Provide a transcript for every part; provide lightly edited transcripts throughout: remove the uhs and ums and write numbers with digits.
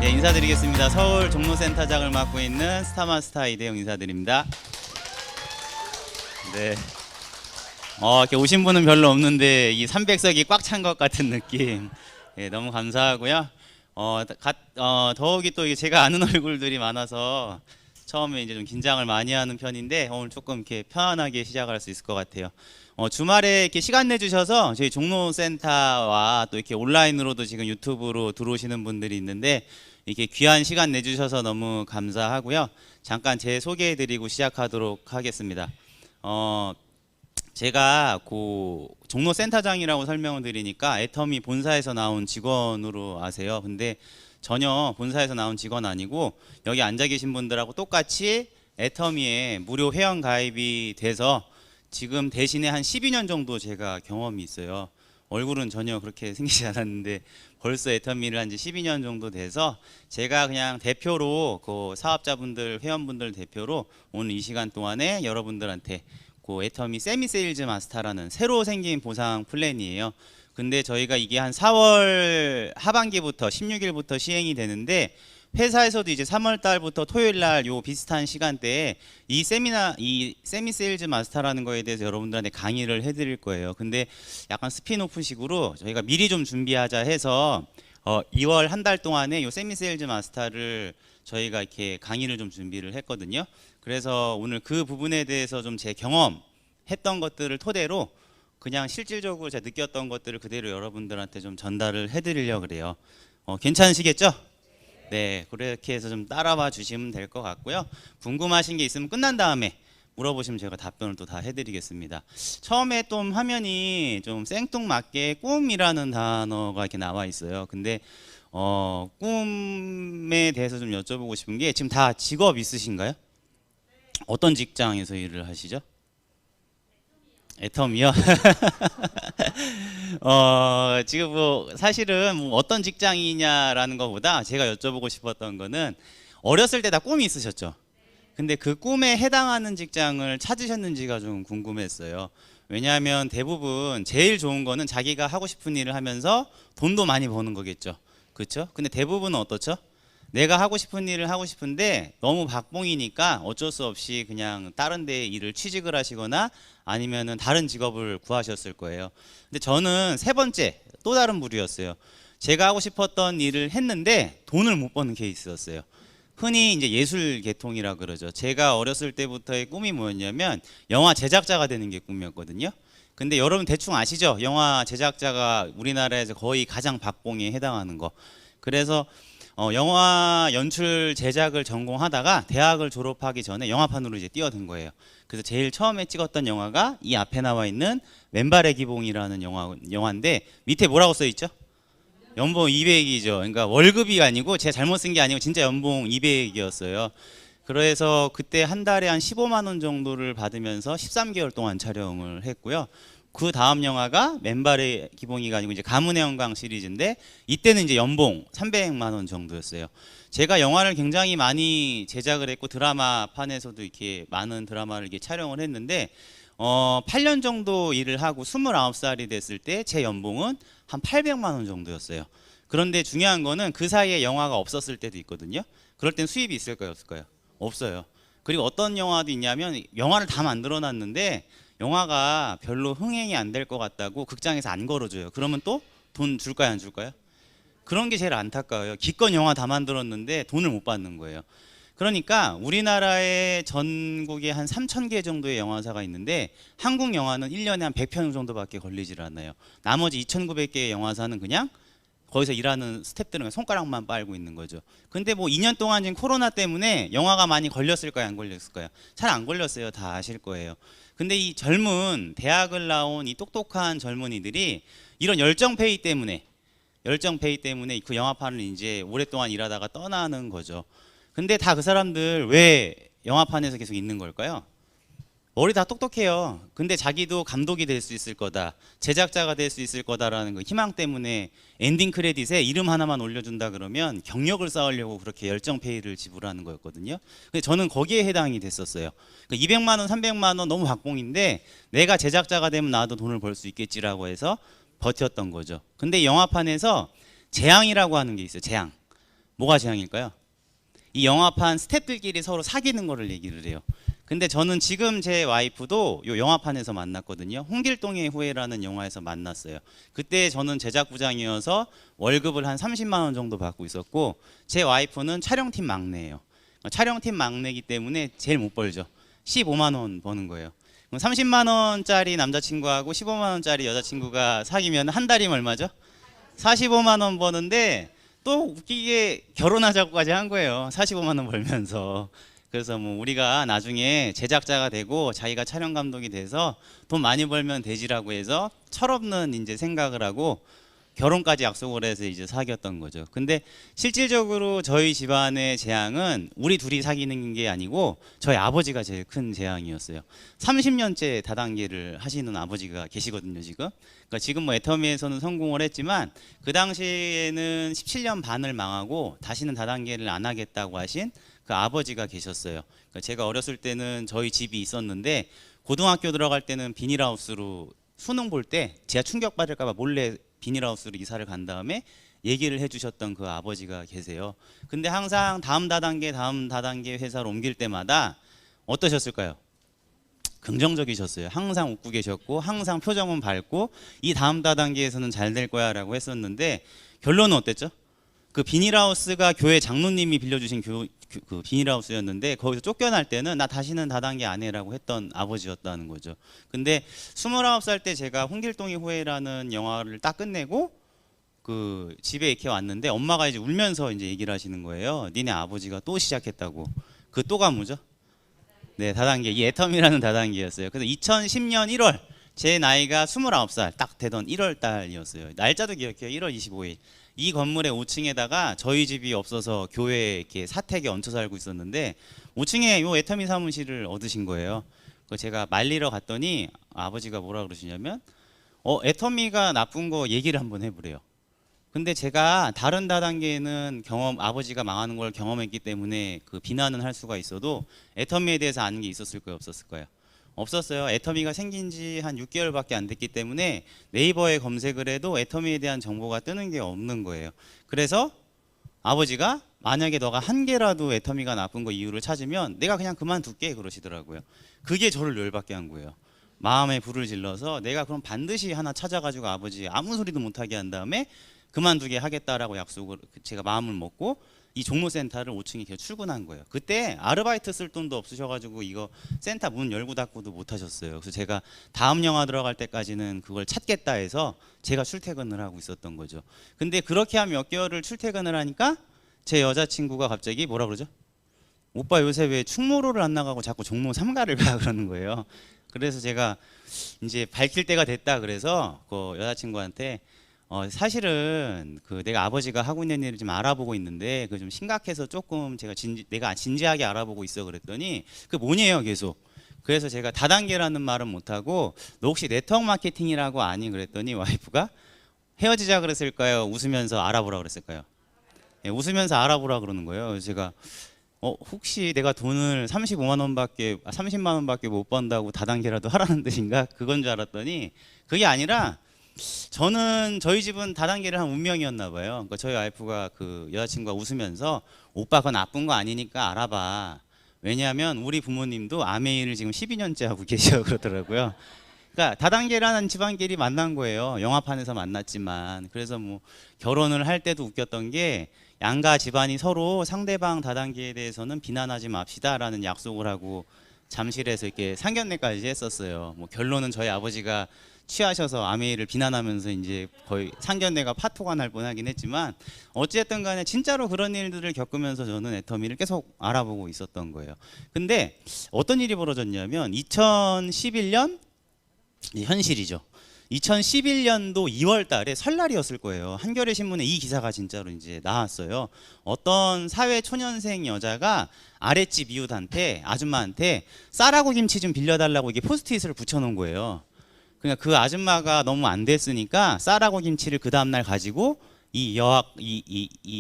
네, 인사드리겠습니다. 서울 종로센터장을 맡고 있는 스타마스터 이대용 인사드립니다. 네. 이렇게 오신 분은 별로 없는데 이 300석이 꽉 찬 것 같은 느낌. 네, 너무 감사하고요. 더욱이 또 이게 제가 아는 얼굴들이 많아서 처음에 이제 좀 긴장을 많이 하는 편인데 오늘 조금 이렇게 편안하게 시작할 수 있을 것 같아요. 주말에 이렇게 시간 내주셔서 저희 종로센터와 또 이렇게 온라인으로도 지금 유튜브로 들어오시는 분들이 있는데 이렇게 귀한 시간 내주셔서 너무 감사하고요. 잠깐 제 소개해드리고 시작하도록 하겠습니다. 제가 그 종로센터장이라고 설명을 드리니까 애터미 본사에서 나온 직원으로 아세요. 근데 전혀 본사에서 나온 직원 아니고 여기 앉아 계신 분들하고 똑같이 애터미에 무료 회원 가입이 돼서 지금 대신에 한 12년 정도 제가 경험이 있어요. 얼굴은 전혀 그렇게 생기지 않았는데 벌써 애터미를 한 지 12년 정도 돼서 제가 그냥 대표로 그 사업자분들 회원분들 대표로 오늘 이 시간 동안에 여러분들한테 그 애터미 세미 세일즈 마스터라는 새로 생긴 보상 플랜이에요. 근데 저희가 이게 한 4월 하반기부터 16일부터 시행이 되는데 회사에서도 이제 3월 달부터 토요일 날 요 비슷한 시간대에 이 세미 세일즈 마스터라는 거에 대해서 여러분들한테 강의를 해드릴 거예요. 근데 약간 스피노프식으로 저희가 미리 좀 준비하자 해서 2월 한 달 동안에 요 세미 세일즈 마스터를 저희가 이렇게 강의를 좀 준비를 했거든요. 그래서 오늘 그 부분에 대해서 좀 제 경험했던 것들을 토대로 그냥 실질적으로 제가 느꼈던 것들을 그대로 여러분들한테 좀 전달을 해드리려고 그래요. 괜찮으시겠죠? 네, 그렇게 해서 좀 따라와 주시면 될 것 같고요. 궁금하신 게 있으면 끝난 다음에 물어보시면 제가 답변을 또 다 해드리겠습니다. 처음에 좀 화면이 좀 생뚱맞게 꿈이라는 단어가 이렇게 나와 있어요. 근데 꿈에 대해서 좀 여쭤보고 싶은 게 지금 다 직업 있으신가요? 어떤 직장에서 일을 하시죠? 애텀이요? 지금 뭐 사실은 뭐 어떤 직장이냐라는 것보다 제가 여쭤보고 싶었던 거는 어렸을 때 다 꿈이 있으셨죠? 근데 그 꿈에 해당하는 직장을 찾으셨는지가 좀 궁금했어요. 왜냐하면 대부분 제일 좋은 거는 자기가 하고 싶은 일을 하면서 돈도 많이 버는 거겠죠. 그렇죠? 근데 대부분은 어떻죠? 내가 하고 싶은 일을 하고 싶은데 너무 박봉이니까 어쩔 수 없이 그냥 다른 데 일을 취직을 하시거나 아니면은 다른 직업을 구하셨을 거예요. 근데 저는 세 번째 또 다른 부류였어요. 제가 하고 싶었던 일을 했는데 돈을 못 버는 케이스였어요. 흔히 이제 예술 계통이라 그러죠. 제가 어렸을 때부터의 꿈이 뭐였냐면 영화 제작자가 되는 게 꿈이었거든요. 근데 여러분 대충 아시죠? 영화 제작자가 우리나라에서 거의 가장 박봉에 해당하는 거. 그래서 영화 연출 제작을 전공하다가 대학을 졸업하기 전에 영화판으로 이제 뛰어든 거예요. 그래서 제일 처음에 찍었던 영화가 이 앞에 나와 있는 왼발의 기봉이라는 영화인데 밑에 뭐라고 써 있죠? 연봉 200이죠. 그러니까 월급이 아니고 제가 잘못 쓴 게 아니고 진짜 연봉 200이었어요. 그래서 그때 한 달에 한 15만 원 정도를 받으면서 13개월 동안 촬영을 했고요. 그 다음 영화가 맨발의 기봉이가 아니고 이제 가문의 영광 시리즈인데 이때는 이제 연봉 300만 원 정도였어요. 제가 영화를 굉장히 많이 제작을 했고 드라마판에서도 이렇게 많은 드라마를 이렇게 촬영을 했는데 8년 정도 일을 하고 29살이 됐을 때 제 연봉은 한 800만 원 정도였어요. 그런데 중요한 거는 그 사이에 영화가 없었을 때도 있거든요. 그럴 땐 수입이 있을까요, 없을까요? 없어요. 그리고 어떤 영화도 있냐면 영화를 다 만들어 놨는데 영화가 별로 흥행이 안 될 것 같다고 극장에서 안 걸어줘요. 그러면 또 돈 줄까요, 안 줄까요? 그런 게 제일 안타까워요. 기껏 영화 다 만들었는데 돈을 못 받는 거예요. 그러니까 우리나라에 전국에 한 3,000개 정도의 영화사가 있는데 한국 영화는 1년에 한 100편 정도밖에 걸리질 않아요. 나머지 2,900개의 영화사는 그냥 거기서 일하는 스태프들은 손가락만 빨고 있는 거죠. 근데 뭐 2년 동안 지금 코로나 때문에 영화가 많이 걸렸을까요, 안 걸렸을까요? 잘 안 걸렸어요. 다 아실 거예요. 근데 이 젊은 대학을 나온 이 똑똑한 젊은이들이 이런 열정페이 때문에 그 영화판을 이제 오랫동안 일하다가 떠나는 거죠. 근데 다 그 사람들 왜 영화판에서 계속 있는 걸까요? 머리 다 똑똑해요. 근데 자기도 감독이 될 수 있을 거다, 제작자가 될 수 있을 거다라는 그 희망 때문에 엔딩 크레딧에 이름 하나만 올려준다 그러면 경력을 쌓으려고 그렇게 열정페이를 지불하는 거였거든요. 근데 저는 거기에 해당이 됐었어요. 그러니까 200만 원, 300만 원 너무 박봉인데 내가 제작자가 되면 나도 돈을 벌 수 있겠지라고 해서 버텼던 거죠. 근데 영화판에서 재앙이라고 하는 게 있어요. 재앙. 뭐가 재앙일까요? 이 영화판 스태프들끼리 서로 사귀는 거를 얘기를 해요. 근데 저는 지금 제 와이프도 요 영화판에서 만났거든요. 홍길동의 후예라는 영화에서 만났어요. 그때 저는 제작부장이어서 월급을 한 30만 원 정도 받고 있었고, 제 와이프는 촬영팀 막내예요. 촬영팀 막내이기 때문에 제일 못 벌죠. 15만 원 버는 거예요. 그럼 30만 원짜리 남자친구하고 15만 원짜리 여자친구가 사귀면 한 달이면 얼마죠? 45만 원 버는데, 또 웃기게 결혼하자고까지 한 거예요. 45만 원 벌면서. 그래서 뭐 우리가 나중에 제작자가 되고 자기가 촬영 감독이 돼서 돈 많이 벌면 되지라고 해서 철없는 이제 생각을 하고 결혼까지 약속을 해서 이제 사귀었던 거죠. 근데 실질적으로 저희 집안의 재앙은 우리 둘이 사귀는 게 아니고 저희 아버지가 제일 큰 재앙이었어요. 30년째 다단계를 하시는 아버지가 계시거든요, 지금. 그러니까 지금 뭐 애터미에서는 성공을 했지만 그 당시에는 17년 반을 망하고 다시는 다단계를 안 하겠다고 하신 그 아버지가 계셨어요. 그러니까 제가 어렸을 때는 저희 집이 있었는데 고등학교 들어갈 때는 비닐하우스로 수능 볼 때 제가 충격받을까 봐 몰래 비닐하우스로 이사를 간 다음에 얘기를 해주셨던 그 아버지가 계세요. 근데 항상 다음 다단계 회사로 옮길 때마다 어떠셨을까요? 긍정적이셨어요. 항상 웃고 계셨고 항상 표정은 밝고 이 다음 다단계에서는 잘 될 거야 라고 했었는데 결론은 어땠죠? 그 비닐하우스가 교회 장로님이 빌려주신 그 비닐하우스였는데 거기서 쫓겨날 때는 나 다시는 다단계 안 해라고 했던 아버지였다는 거죠. 근데 29살 때 제가 홍길동의 후예라는 영화를 딱 끝내고 그 집에 이렇게 왔는데 엄마가 이제 울면서 이제 얘기를 하시는 거예요. 니네 아버지가 또 시작했다고. 그 또가 뭐죠? 네, 다단계. 이 애텀이라는 다단계였어요. 그래서 2010년 1월 제 나이가 29살 딱 되던 1월 달이었어요. 날짜도 기억해요. 1월 25일. 이 건물의 5층에다가 저희 집이 없어서 교회에 이렇게 사택에 얹혀 살고 있었는데 5층에 요 애터미 사무실을 얻으신 거예요. 그 제가 말리러 갔더니 아버지가 뭐라 그러시냐면 애터미가 나쁜 거 얘기를 한번 해보래요. 근데 제가 다른 다단계는 아버지가 망하는 걸 경험했기 때문에 그 비난은 할 수가 있어도 애터미에 대해서 아는 게 있었을까요, 없었을까요? 없었어요. 애터미가 생긴 지 한 6개월밖에 안 됐기 때문에 네이버에 검색을 해도 애터미에 대한 정보가 뜨는 게 없는 거예요. 그래서 아버지가 만약에 너가 한 개라도 애터미가 나쁜 거 이유를 찾으면 내가 그냥 그만둘게 그러시더라고요. 그게 저를 열받게 한 거예요. 마음에 불을 질러서 내가 그럼 반드시 하나 찾아가지고 아버지 아무 소리도 못하게 한 다음에 그만두게 하겠다라고 약속을 제가 마음을 먹고 이 종로센터를 5층에 계속 출근한 거예요. 그때 아르바이트 쓸 돈도 없으셔가지고 이거 센터 문 열고 닫고도 못 하셨어요. 그래서 제가 다음 영화 들어갈 때까지는 그걸 찾겠다 해서 제가 출퇴근을 하고 있었던 거죠. 근데 그렇게 한 몇 개월을 출퇴근을 하니까 제 여자친구가 갑자기 뭐라 그러죠? 오빠 요새 왜 충무로를 안 나가고 자꾸 종로 3가를 가 그러는 거예요. 그래서 제가 이제 밝힐 때가 됐다 그래서 그 여자친구한테 사실은 그 내가 아버지가 하고 있는 일을 좀 알아보고 있는데 그 좀 심각해서 조금 내가 진지하게 알아보고 있어 그랬더니 그 뭐냐요 계속. 그래서 제가 다단계라는 말은 못하고 너 혹시 네트워크 마케팅이라고 아니 그랬더니 와이프가 헤어지자 그랬을까요? 웃으면서 알아보라 그랬을까요? 네, 웃으면서 알아보라 그러는 거예요. 그래서 제가 혹시 내가 돈을 30만 원밖에 못 번다고 다단계라도 하라는 뜻인가? 그건 줄 알았더니 그게 아니라 저희 집은 다단계를 한 운명이었나 봐요. 그러니까 저희 와이프가 그 여자친구가 웃으면서 오빠 그건 나쁜 거 아니니까 알아봐. 왜냐하면 우리 부모님도 아메이를 지금 12년째 하고 계셔 그러더라고요. 그러니까 다단계라는 집안끼리 만난 거예요. 영화판에서 만났지만. 그래서 뭐 결혼을 할 때도 웃겼던 게 양가 집안이 서로 상대방 다단계에 대해서는 비난하지 맙시다라는 약속을 하고 잠실에서 이렇게 상견례까지 했었어요. 뭐 결론은 저희 아버지가 취하셔서 아메이를 비난하면서 이제 거의 상견례가 파토가 날 뻔하긴 했지만 어찌됐든 간에 진짜로 그런 일들을 겪으면서 저는 애터미를 계속 알아보고 있었던 거예요. 근데 어떤 일이 벌어졌냐면 2011년 현실이죠. 2011년도 2월 달에 설날이었을 거예요. 한겨레 신문에 이 기사가 진짜로 이제 나왔어요. 어떤 사회 초년생 여자가 아랫집 이웃한테 아줌마한테 쌀하고 김치 좀 빌려달라고 이게 포스트잇을 붙여놓은 거예요. 그러니까 그 아줌마가 너무 안 됐으니까 쌀하고 김치를 그 다음날 가지고 이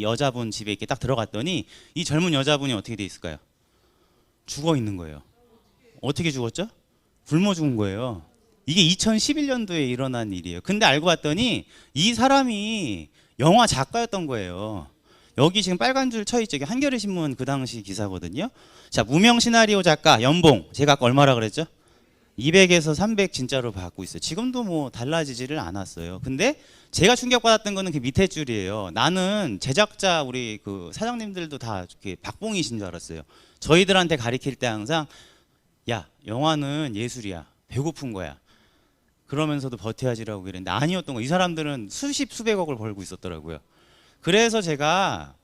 여자분 집에 이렇게 딱 들어갔더니 이 젊은 여자분이 어떻게 돼 있을까요? 죽어 있는 거예요. 어떻게 죽었죠? 굶어 죽은 거예요. 이게 2011년도에 일어난 일이에요. 근데 알고 봤더니 이 사람이 영화 작가였던 거예요. 여기 지금 빨간 줄 쳐 있죠. 이게 한겨레 신문 그 당시 기사거든요. 자, 무명 시나리오 작가 연봉 제가 아까 얼마라 그랬죠? 200에서 300 진짜로 받고 있어요. 지금도 뭐 달라지지를 않았어요. 근데 제가 충격받았던 거는 그 밑에 줄이에요. 나는 제작자 우리 그 사장님들도 다 이렇게 박봉이신 줄 알았어요. 저희들한테 가리킬 때 항상 야, 영화는 예술이야. 배고픈 거야. 그러면서도 버텨야지라고 그랬는데 아니었던 거. 이 사람들은 수십 수백억을 벌고 있었더라고요. 그래서 제가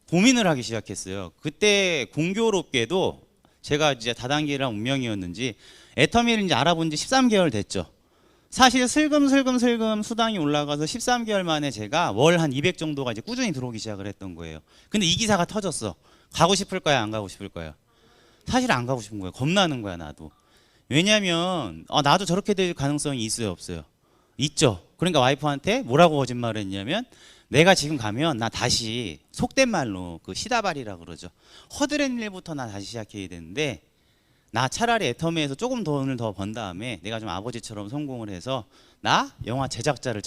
고민을 하기 시작했어요. 그때 공교롭게도 제가 이제 다단계랑 운명이었는지 애터미를 이제 알아본 지 13개월 됐죠. 사실 슬금슬금 수당이 올라가서 13개월 만에 제가 월 한 200 정도가 이제 꾸준히 들어오기 시작을 했던 거예요. 근데 이 기사가 터졌어. 가고 싶을 거야, 안 가고 싶을 거야? 사실 안 가고 싶은 거예요. 겁나는 거야, 나도. 왜냐면 나도 저렇게 될 가능성이 있어요, 없어요? 있죠. 그러니까 와이프한테 뭐라고 거짓말을 했냐면 내가 지금 가면 나 다시 속된 말로 그 시다발이라 그러죠. 허드렛 일부터 나 다시 시작해야 되는데 나 차라리 애터미에서 조금 돈을 더 번 다음에 내가 좀 아버지처럼 성공을 해서 나 영화 제작사를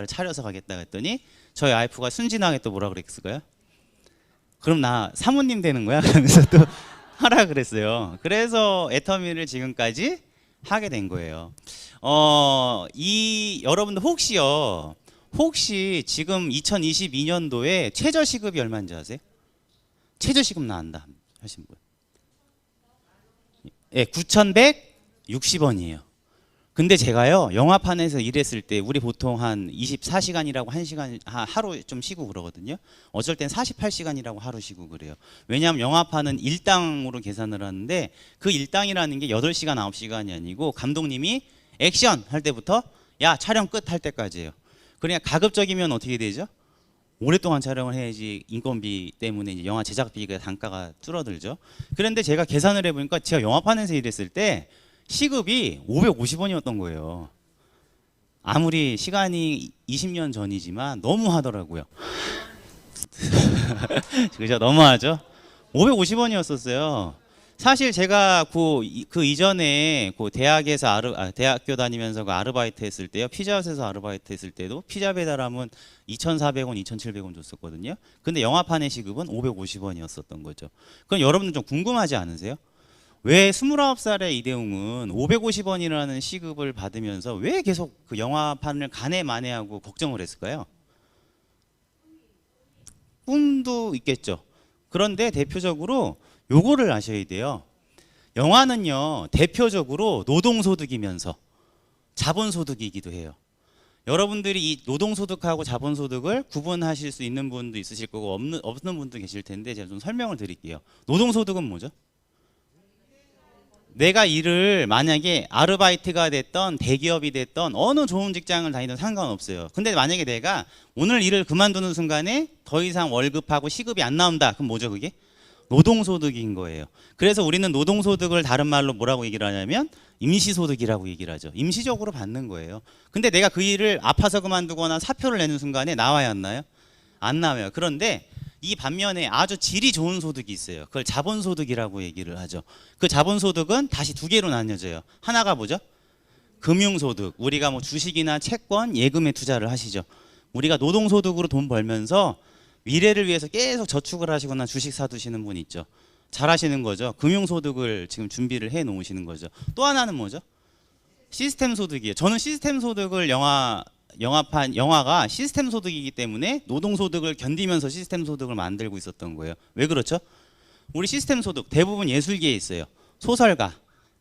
차려서 가겠다 했더니 저희 와이프가 순진하게 또 뭐라 그랬을까요? 그럼 나 사모님 되는 거야? 그러면서 또 하라 그랬어요. 그래서 애터미를 지금까지 하게 된 거예요. 여러분들 혹시 지금 2022년도에 최저시급이 얼마인지 아세요? 최저시급 나온다 하신 분. 예, 9,160원이에요. 근데 제가요, 영화판에서 일했을 때 우리 보통 한 24시간이라고 1시간 하루 좀 쉬고 그러거든요. 어쩔 땐 48시간이라고 하루 쉬고 그래요. 왜냐하면 영화판은 일당으로 계산을 하는데 그 일당이라는 게 8시간 9시간이 아니고 감독님이 액션 할 때부터 야 촬영 끝 할 때까지예요. 그러니까 가급적이면 어떻게 되죠? 오랫동안 촬영을 해야지 인건비 때문에 이제 영화 제작비가 단가가 줄어들죠. 그런데 제가 계산을 해보니까 제가 영화판에서 일했을 때 시급이 550원이었던 거예요. 아무리 시간이 20년 전이지만 너무하더라고요. 그죠? 너무하죠? 550원이었었어요. 사실 제가 그 이전에 그 대학에서 대학교 다니면서 그 아르바이트 했을 때요. 피자헛에서 아르바이트 했을 때도 피자 배달하면 2,400원, 2,700원 줬었거든요. 근데 영화판의 시급은 550원이었었던 거죠. 그럼 여러분들 좀 궁금하지 않으세요? 왜 29살의 이대웅은 550원이라는 시급을 받으면서 왜 계속 그 영화판을 가네마네하고 걱정을 했을까요? 꿈도 있겠죠. 그런데 대표적으로 요거를 아셔야 돼요. 영화는요, 대표적으로 노동소득이면서 자본소득이기도 해요. 여러분들이 이 노동소득하고 자본소득을 구분하실 수 있는 분도 있으실 거고 없는 분도 계실 텐데 제가 좀 설명을 드릴게요. 노동소득은 뭐죠? 내가 일을 만약에 아르바이트가 됐던 대기업이 됐던 어느 좋은 직장을 다니든 상관없어요. 근데 만약에 내가 오늘 일을 그만두는 순간에 더 이상 월급하고 시급이 안 나온다. 그럼 뭐죠 그게? 노동소득인 거예요. 그래서 우리는 노동소득을 다른 말로 뭐라고 얘기를 하냐면 임시소득이라고 얘기를 하죠. 임시적으로 받는 거예요. 근데 내가 그 일을 아파서 그만두거나 사표를 내는 순간에 나와야 안 나요? 안 나와요. 그런데 이 반면에 아주 질이 좋은 소득이 있어요. 그걸 자본소득이라고 얘기를 하죠. 그 자본소득은 다시 두 개로 나뉘어져요. 하나가 뭐죠? 금융소득. 우리가 뭐 주식이나 채권, 예금에 투자를 하시죠. 우리가 노동소득으로 돈 벌면서 미래를 위해서 계속 저축을 하시거나 주식 사두시는 분 있죠. 잘 하시는 거죠. 금융소득을 지금 준비를 해 놓으시는 거죠. 또 하나는 뭐죠? 시스템 소득이에요. 저는 시스템 소득을 영화가 시스템 소득이기 때문에 노동 소득을 견디면서 시스템 소득을 만들고 있었던 거예요. 왜 그렇죠? 우리 시스템 소득 대부분 예술계에 있어요. 소설가,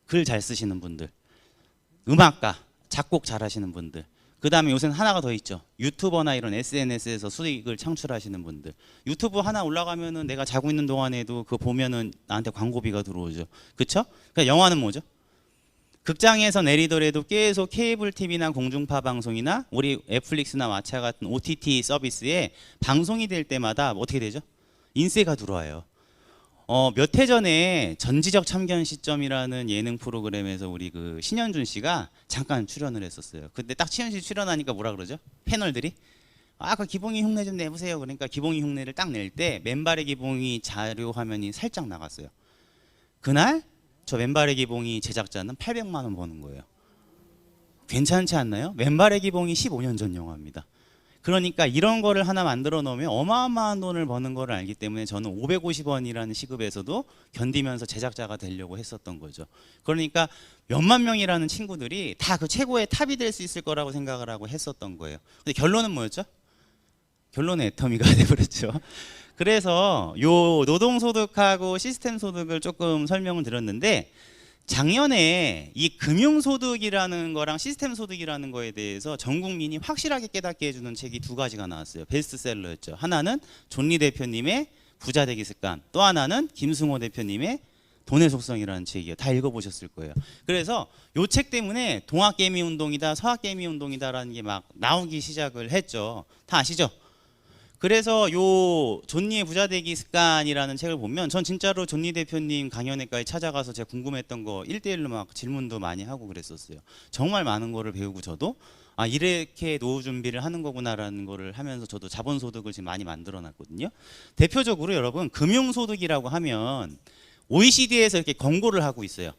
글 잘 쓰시는 분들, 음악가, 작곡 잘 하시는 분들. 그 다음에 요새는 하나가 더 있죠. 유튜버나 이런 SNS에서 수익을 창출하시는 분들. 유튜브 하나 올라가면은 내가 자고 있는 동안에도 그거 보면은 나한테 광고비가 들어오죠. 그쵸? 그러니까 영화는 뭐죠? 극장에서 내리더라도 계속 케이블 TV나 공중파 방송이나 우리 넷플릭스나 왓챠 같은 OTT 서비스에 방송이 될 때마다 어떻게 되죠? 인세가 들어와요. 몇 해 전에 전지적 참견 시점이라는 예능 프로그램에서 우리 그 신현준 씨가 잠깐 출연을 했었어요. 근데 딱 신현준 씨 출연하니까 뭐라 그러죠? 패널들이 그 기봉이 흉내 좀 내보세요. 그러니까 기봉이 흉내를 딱 낼 때 맨발의 기봉이 자료 화면이 살짝 나갔어요. 그날 저 맨발의 기봉이 제작자는 800만 원 버는 거예요. 괜찮지 않나요? 맨발의 기봉이 15년 전 영화입니다. 그러니까 이런 거를 하나 만들어 놓으면 어마어마한 돈을 버는 거를 알기 때문에 저는 550원이라는 시급에서도 견디면서 제작자가 되려고 했었던 거죠. 그러니까 몇만 명이라는 친구들이 다 그 최고의 탑이 될 수 있을 거라고 생각을 하고 했었던 거예요. 근데 결론은 뭐였죠? 결론은 애터미가 돼버렸죠. 그래서 요 노동소득하고 시스템 소득을 조금 설명을 드렸는데, 작년에 이 금융소득이라는 거랑 시스템 소득이라는 거에 대해서 전 국민이 확실하게 깨닫게 해주는 책이 두 가지가 나왔어요. 베스트셀러였죠. 하나는 존리 대표님의 부자 되기 습관, 또 하나는 김승호 대표님의 돈의 속성이라는 책이에요. 다 읽어보셨을 거예요. 그래서 요 책 때문에 동학개미 운동이다, 서학개미 운동이다라는 게 막 나오기 시작을 했죠. 다 아시죠? 그래서 요 존니의 부자 되기 습관이라는 책을 보면 전 진짜로 존니 대표님 강연회까지 찾아가서 제가 궁금했던 거 1대1로 막 질문도 많이 하고 그랬었어요. 정말 많은 거를 배우고 저도 아, 이렇게 노후 준비를 하는 거구나라는 거를 하면서 저도 자본소득을 지금 많이 만들어 놨거든요. 대표적으로 여러분, 금융소득이라고 하면 OECD에서 이렇게 권고를 하고 있어요.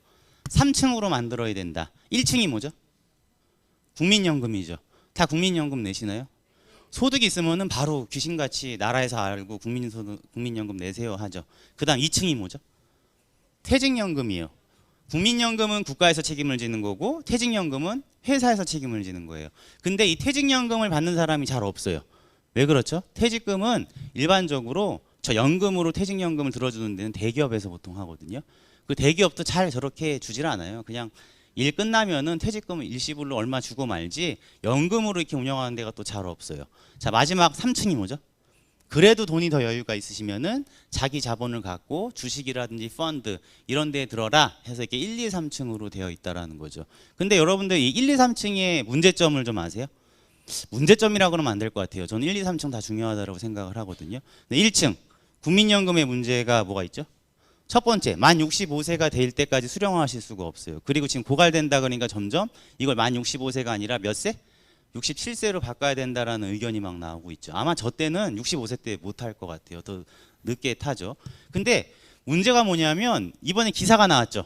3층으로 만들어야 된다. 1층이 뭐죠? 국민연금이죠. 다 국민연금 내시나요? 소득이 있으면은 바로 귀신같이 나라에서 알고 국민연금 내세요 하죠. 그 다음 2층이 뭐죠? 퇴직연금이에요. 국민연금은 국가에서 책임을 지는 거고 퇴직연금은 회사에서 책임을 지는 거예요. 근데 이 퇴직연금을 받는 사람이 잘 없어요. 왜 그렇죠? 퇴직금은 일반적으로 저 연금으로 퇴직연금을 들어주는 데는 대기업에서 보통 하거든요. 그 대기업도 잘 저렇게 주질 않아요. 그냥 일 끝나면은 퇴직금을 일시불로 얼마 주고 말지 연금으로 이렇게 운영하는 데가 또 잘 없어요. 자, 마지막 3층이 뭐죠? 그래도 돈이 더 여유가 있으시면은 자기 자본을 갖고 주식이라든지 펀드 이런 데에 들어라 해서 이렇게 1, 2, 3층으로 되어 있다라는 거죠. 근데 여러분들 이 1, 2, 3층의 문제점을 좀 아세요? 문제점이라고 그러면 안 될 것 같아요. 저는 1, 2, 3층 다 중요하다고 생각을 하거든요. 근데 1층 국민연금의 문제가 뭐가 있죠? 첫 번째, 만 65세가 될 때까지 수령하실 수가 없어요. 그리고 지금 고갈된다 그러니까 점점 이걸 만 65세가 아니라 몇 세? 67세로 바꿔야 된다라는 의견이 막 나오고 있죠. 아마 저 때는 65세 때 못할 것 같아요. 더 늦게 타죠. 근데 문제가 뭐냐면 이번에 기사가 나왔죠.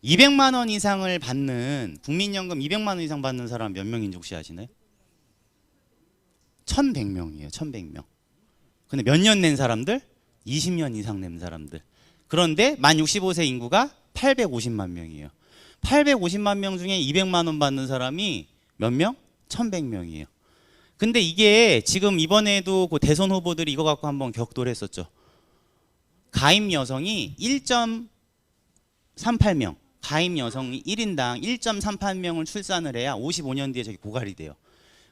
200만 원 이상을 받는, 국민연금 200만 원 이상 받는 사람 몇 명인지 혹시 아시나요? 1100명이에요. 1100명. 근데 몇 년 낸 사람들? 20년 이상 낸 사람들. 그런데 만 65세 인구가 850만 명이에요. 850만 명 중에 200만 원 받는 사람이 몇 명? 1100명이에요. 근데 이게 지금 이번에도 그 대선 후보들이 이거 갖고 한번 격돌을 했었죠. 가임 여성이 1.38명, 가임 여성이 1인당 1.38명을 출산을 해야 55년 뒤에 저기 고갈이 돼요.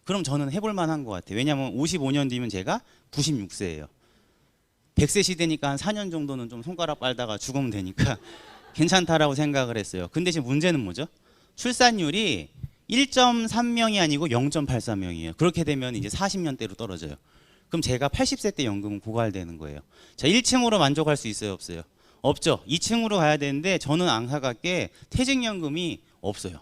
그럼 저는 해볼 만한 것 같아요. 왜냐하면 55년 뒤면 제가 96세예요. 100세 시대니까 한 4년 정도는 좀 손가락 빨다가 죽으면 되니까 괜찮다라고 생각을 했어요. 근데 지금 문제는 뭐죠? 출산율이 1.3명이 아니고 0.84명이에요. 그렇게 되면 이제 40년대로 떨어져요. 그럼 제가 80세 때 연금은 고갈되는 거예요. 자, 1층으로 만족할 수 있어요, 없어요? 없죠. 2층으로 가야 되는데 저는 안타깝게 퇴직연금이 없어요.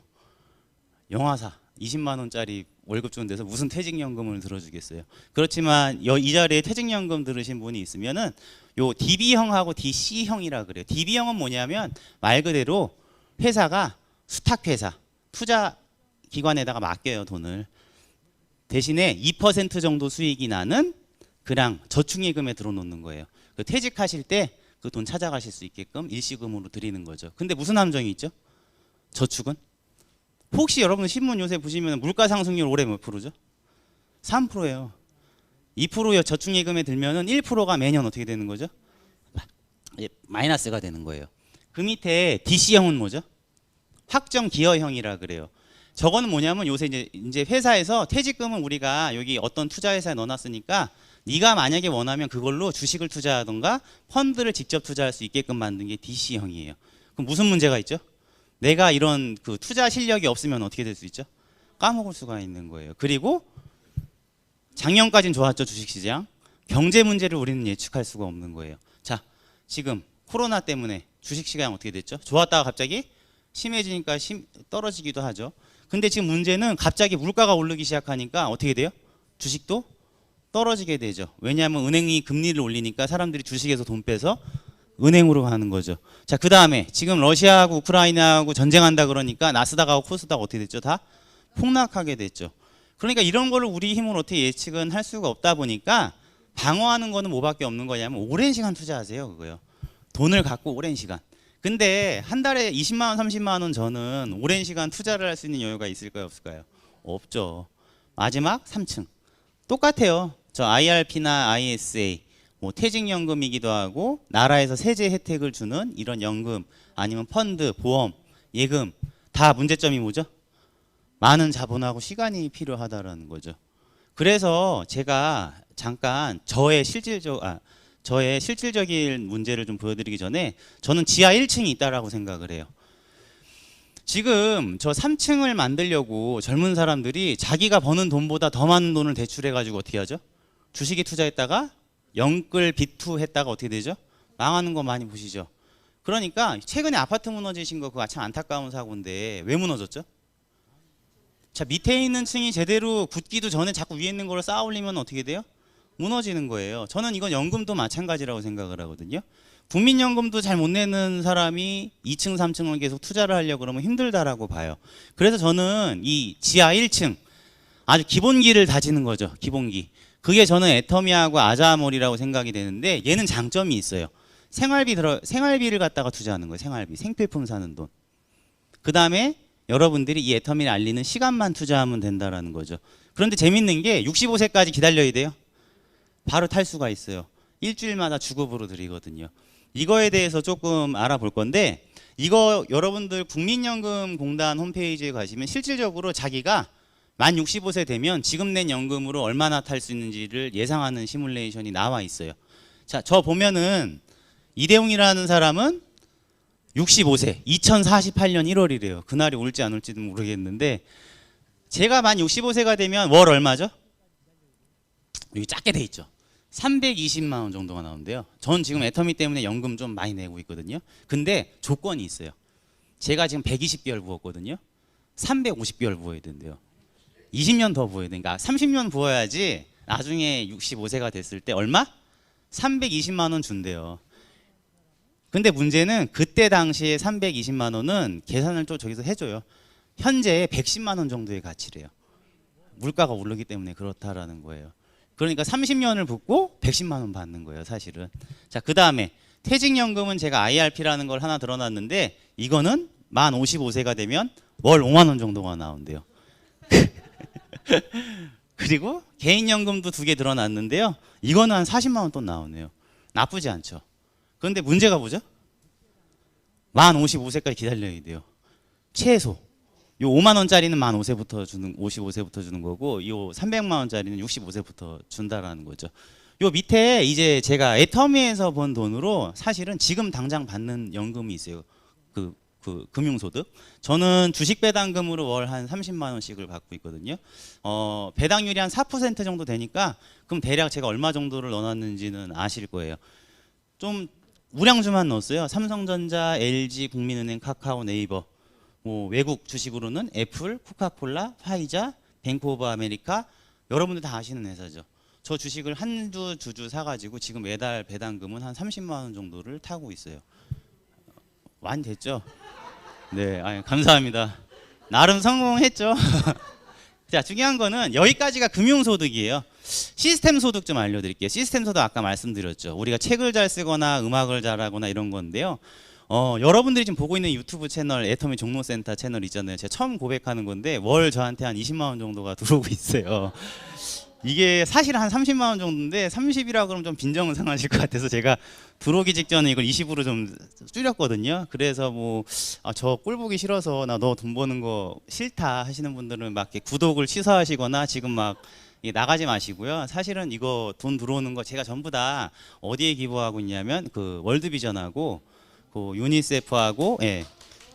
영화사 20만 원짜리 월급 주는 데서 무슨 퇴직연금을 들어주겠어요. 그렇지만 이 자리에 퇴직연금 들으신 분이 있으면은 요 DB형하고 DC형이라 그래요. DB형은 뭐냐면 말 그대로 회사가 수탁회사, 투자기관에다가 맡겨요, 돈을. 대신에 2% 정도 수익이 나는 그냥 저축예금에 들어놓는 거예요. 그 퇴직하실 때 그 돈 찾아가실 수 있게끔 일시금으로 드리는 거죠. 근데 무슨 함정이 있죠? 저축은? 혹시 여러분 신문 요새 보시면 물가 상승률 올해 몇 프로죠? 3%예요. 2%요 저축예금에 들면은 1%가 매년 어떻게 되는 거죠? 마이너스가 되는 거예요. 그 밑에 DC형은 뭐죠? 확정 기여형이라 그래요. 저거는 뭐냐면 요새 이제 회사에서 퇴직금은 우리가 여기 어떤 투자회사에 넣어놨으니까 네가 만약에 원하면 그걸로 주식을 투자하던가 펀드를 직접 투자할 수 있게끔 만든 게 DC형이에요. 그럼 무슨 문제가 있죠? 내가 이런 그 투자 실력이 없으면 어떻게 될 수 있죠? 까먹을 수가 있는 거예요. 그리고 작년까지는 좋았죠, 주식시장. 경제 문제를 우리는 예측할 수가 없는 거예요. 자, 지금 코로나 때문에 주식시장 어떻게 됐죠? 좋았다가 갑자기 심해지니까 떨어지기도 하죠. 근데 지금 문제는 갑자기 물가가 오르기 시작하니까 어떻게 돼요? 주식도 떨어지게 되죠. 왜냐하면 은행이 금리를 올리니까 사람들이 주식에서 돈 빼서 은행으로 가는 거죠. 자, 그 다음에 지금 러시아하고 우크라이나하고 전쟁한다 그러니까 나스닥하고 코스닥 어떻게 됐죠? 다 폭락하게 됐죠. 그러니까 이런 거를 우리 힘으로 어떻게 예측은 할 수가 없다 보니까 방어하는 거는 뭐밖에 없는 거냐면 오랜 시간 투자하세요, 그거요. 돈을 갖고 오랜 시간. 근데 한 달에 20만 원, 30만 원 저는 오랜 시간 투자를 할 수 있는 여유가 있을까요, 없을까요? 없죠. 마지막 3층. 똑같아요. 저 IRP나 ISA, 뭐 퇴직연금이기도 하고 나라에서 세제 혜택을 주는 이런 연금 아니면 펀드, 보험, 예금 다 문제점이 뭐죠? 많은 자본하고 시간이 필요하다라는 거죠. 그래서 제가 잠깐 저의 실질적인 문제를 좀 보여드리기 전에 저는 지하 1층이 있다라고 생각을 해요. 지금 저 3층을 만들려고 젊은 사람들이 자기가 버는 돈보다 더 많은 돈을 대출해가지고 어떻게 하죠? 주식에 투자했다가 영끌 비투 했다가 어떻게 되죠? 망하는 거 많이 보시죠. 그러니까 최근에 아파트 무너지신 거 그거 참 안타까운 사고인데 왜 무너졌죠? 자, 밑에 있는 층이 제대로 굳기도 전에 자꾸 위에 있는 거를 쌓아 올리면 어떻게 돼요? 무너지는 거예요. 저는 이건 연금도 마찬가지라고 생각을 하거든요. 국민연금도 잘 못 내는 사람이 2층, 3층을 계속 투자를 하려고 그러면 힘들다라고 봐요. 그래서 저는 이 지하 1층 아주 기본기를 다지는 거죠. 기본기. 그게 저는 애터미하고 아자몰이라고 생각이 되는데 얘는 장점이 있어요. 생활비를 갖다가 투자하는 거예요. 생활비, 생필품 사는 돈. 그 다음에 여러분들이 이 애터미를 알리는 시간만 투자하면 된다라는 거죠. 그런데 재밌는 게 65세까지 기다려야 돼요. 바로 탈수가 있어요. 일주일마다 주급으로 드리거든요. 이거에 대해서 조금 알아볼 건데 이거 여러분들 국민연금공단 홈페이지에 가시면 실질적으로 자기가 만 65세 되면 지금 낸 연금으로 얼마나 탈 수 있는지를 예상하는 시뮬레이션이 나와 있어요. 자, 저 보면은 이대웅이라는 사람은 65세 2048년 1월이래요. 그날이 올지 안 올지도 모르겠는데 제가 만 65세가 되면 월 얼마죠? 여기 작게 돼 있죠. 320만 원 정도가 나오는데요. 전 지금 애터미 때문에 연금 좀 많이 내고 있거든요. 근데 조건이 있어요. 제가 지금 120개월 부었거든요. 350개월 부어야 된대요. 20년 더 부어야 되니까 30년 부어야지 나중에 65세가 됐을 때 얼마? 320만 원 준대요. 근데 문제는 그때 당시에 320만 원은 계산을 또 저기서 해줘요. 현재 110만 원 정도의 가치래요. 물가가 오르기 때문에 그렇다라는 거예요. 그러니까 30년을 붓고 110만 원 받는 거예요, 사실은. 자, 그 다음에 퇴직연금은 제가 IRP라는 걸 하나 들어놨는데 이거는 만 55세가 되면 월 5만 원 정도가 나온대요. 그리고 개인연금도 2개 들어놨는데요. 이거는 한 40만 원 또 나오네요. 나쁘지 않죠. 그런데 문제가 뭐죠? 만 55세까지 기다려야 돼요. 최소. 요 5만 원짜리는 만 55세부터 주는 거고 요 300만 원짜리는 65세부터 준다라는 거죠. 요 밑에 이제 제가 애터미에서 번 돈으로 사실은 지금 당장 받는 연금이 있어요. 그 금융소득. 저는 주식 배당금으로 월 한 30만 원씩을 받고 있거든요. 배당률이 한 4% 정도 되니까 그럼 대략 제가 얼마 정도를 넣어놨는지는 아실 거예요. 좀 우량주만 넣었어요. 삼성전자, LG, 국민은행, 카카오, 네이버. 뭐 외국 주식으로는 애플, 코카콜라, 화이자, 뱅크 오브 아메리카 여러분들 다 아시는 회사죠. 저 주식을 한두 주 사가지고 지금 매달 배당금은 한 30만 원 정도를 타고 있어요. 많이 됐죠? 네, 감사합니다. 나름 성공했죠. 자, 중요한 거는 여기까지가 금융소득이에요. 시스템 소득 좀 알려드릴게요. 시스템 소득 아까 말씀드렸죠. 우리가 책을 잘 쓰거나 음악을 잘하거나 이런 건데요. 여러분들이 지금 보고 있는 유튜브 채널 애터미 종로센터 채널 있잖아요. 제가 처음 고백하는 건데 월 저한테 한 20만 원 정도가 들어오고 있어요. 이게 사실 한 30만 원 정도인데 30이라 그러면 좀 빈정은 상하실 것 같아서 제가 들어오기 직전에 이걸 20으로 좀 줄였거든요. 그래서 뭐 저 꼴 보기 싫어서 나 너 돈 버는 거 싫다 하시는 분들은 막 이렇게 구독을 취소하시거나 지금 막 나가지 마시고요. 사실은 이거 돈 들어오는 거 제가 전부 다 어디에 기부하고 있냐면 그 월드비전하고 그 유니세프하고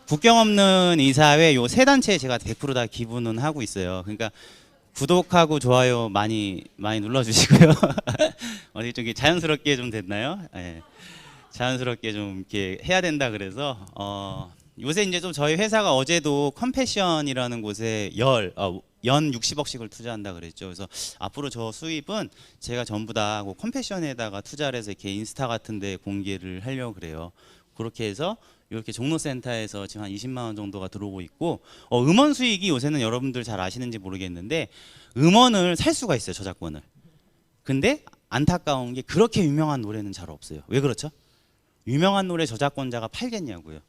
국경 없는 이사회 요 세 단체에 제가 100% 다 기부는 하고 있어요. 그러니까 구독하고 좋아요 많이 눌러주시고요. 어디 좀 자연스럽게 좀 됐나요? 자연스럽게 좀 이렇게 해야 된다 그래서 요새 이제 좀 저희 회사가 어제도 컴패션이라는 곳에 연 60억씩을 투자한다 그랬죠. 그래서 앞으로 저 수입은 제가 전부 다 컴패션에다가 투자를 해서 이렇게 인스타 같은데 공개를 하려고 그래요. 그렇게 해서 이렇게 종로센터에서 지금 한 20만 원 정도가 들어오고 있고 음원 수익이 요새는 여러분들 잘 아시는지 모르겠는데 음원을 살 수가 있어요, 저작권을. 근데 안타까운 게 그렇게 유명한 노래는 잘 없어요. 왜 그렇죠? 유명한 노래 저작권자가 팔겠냐고요.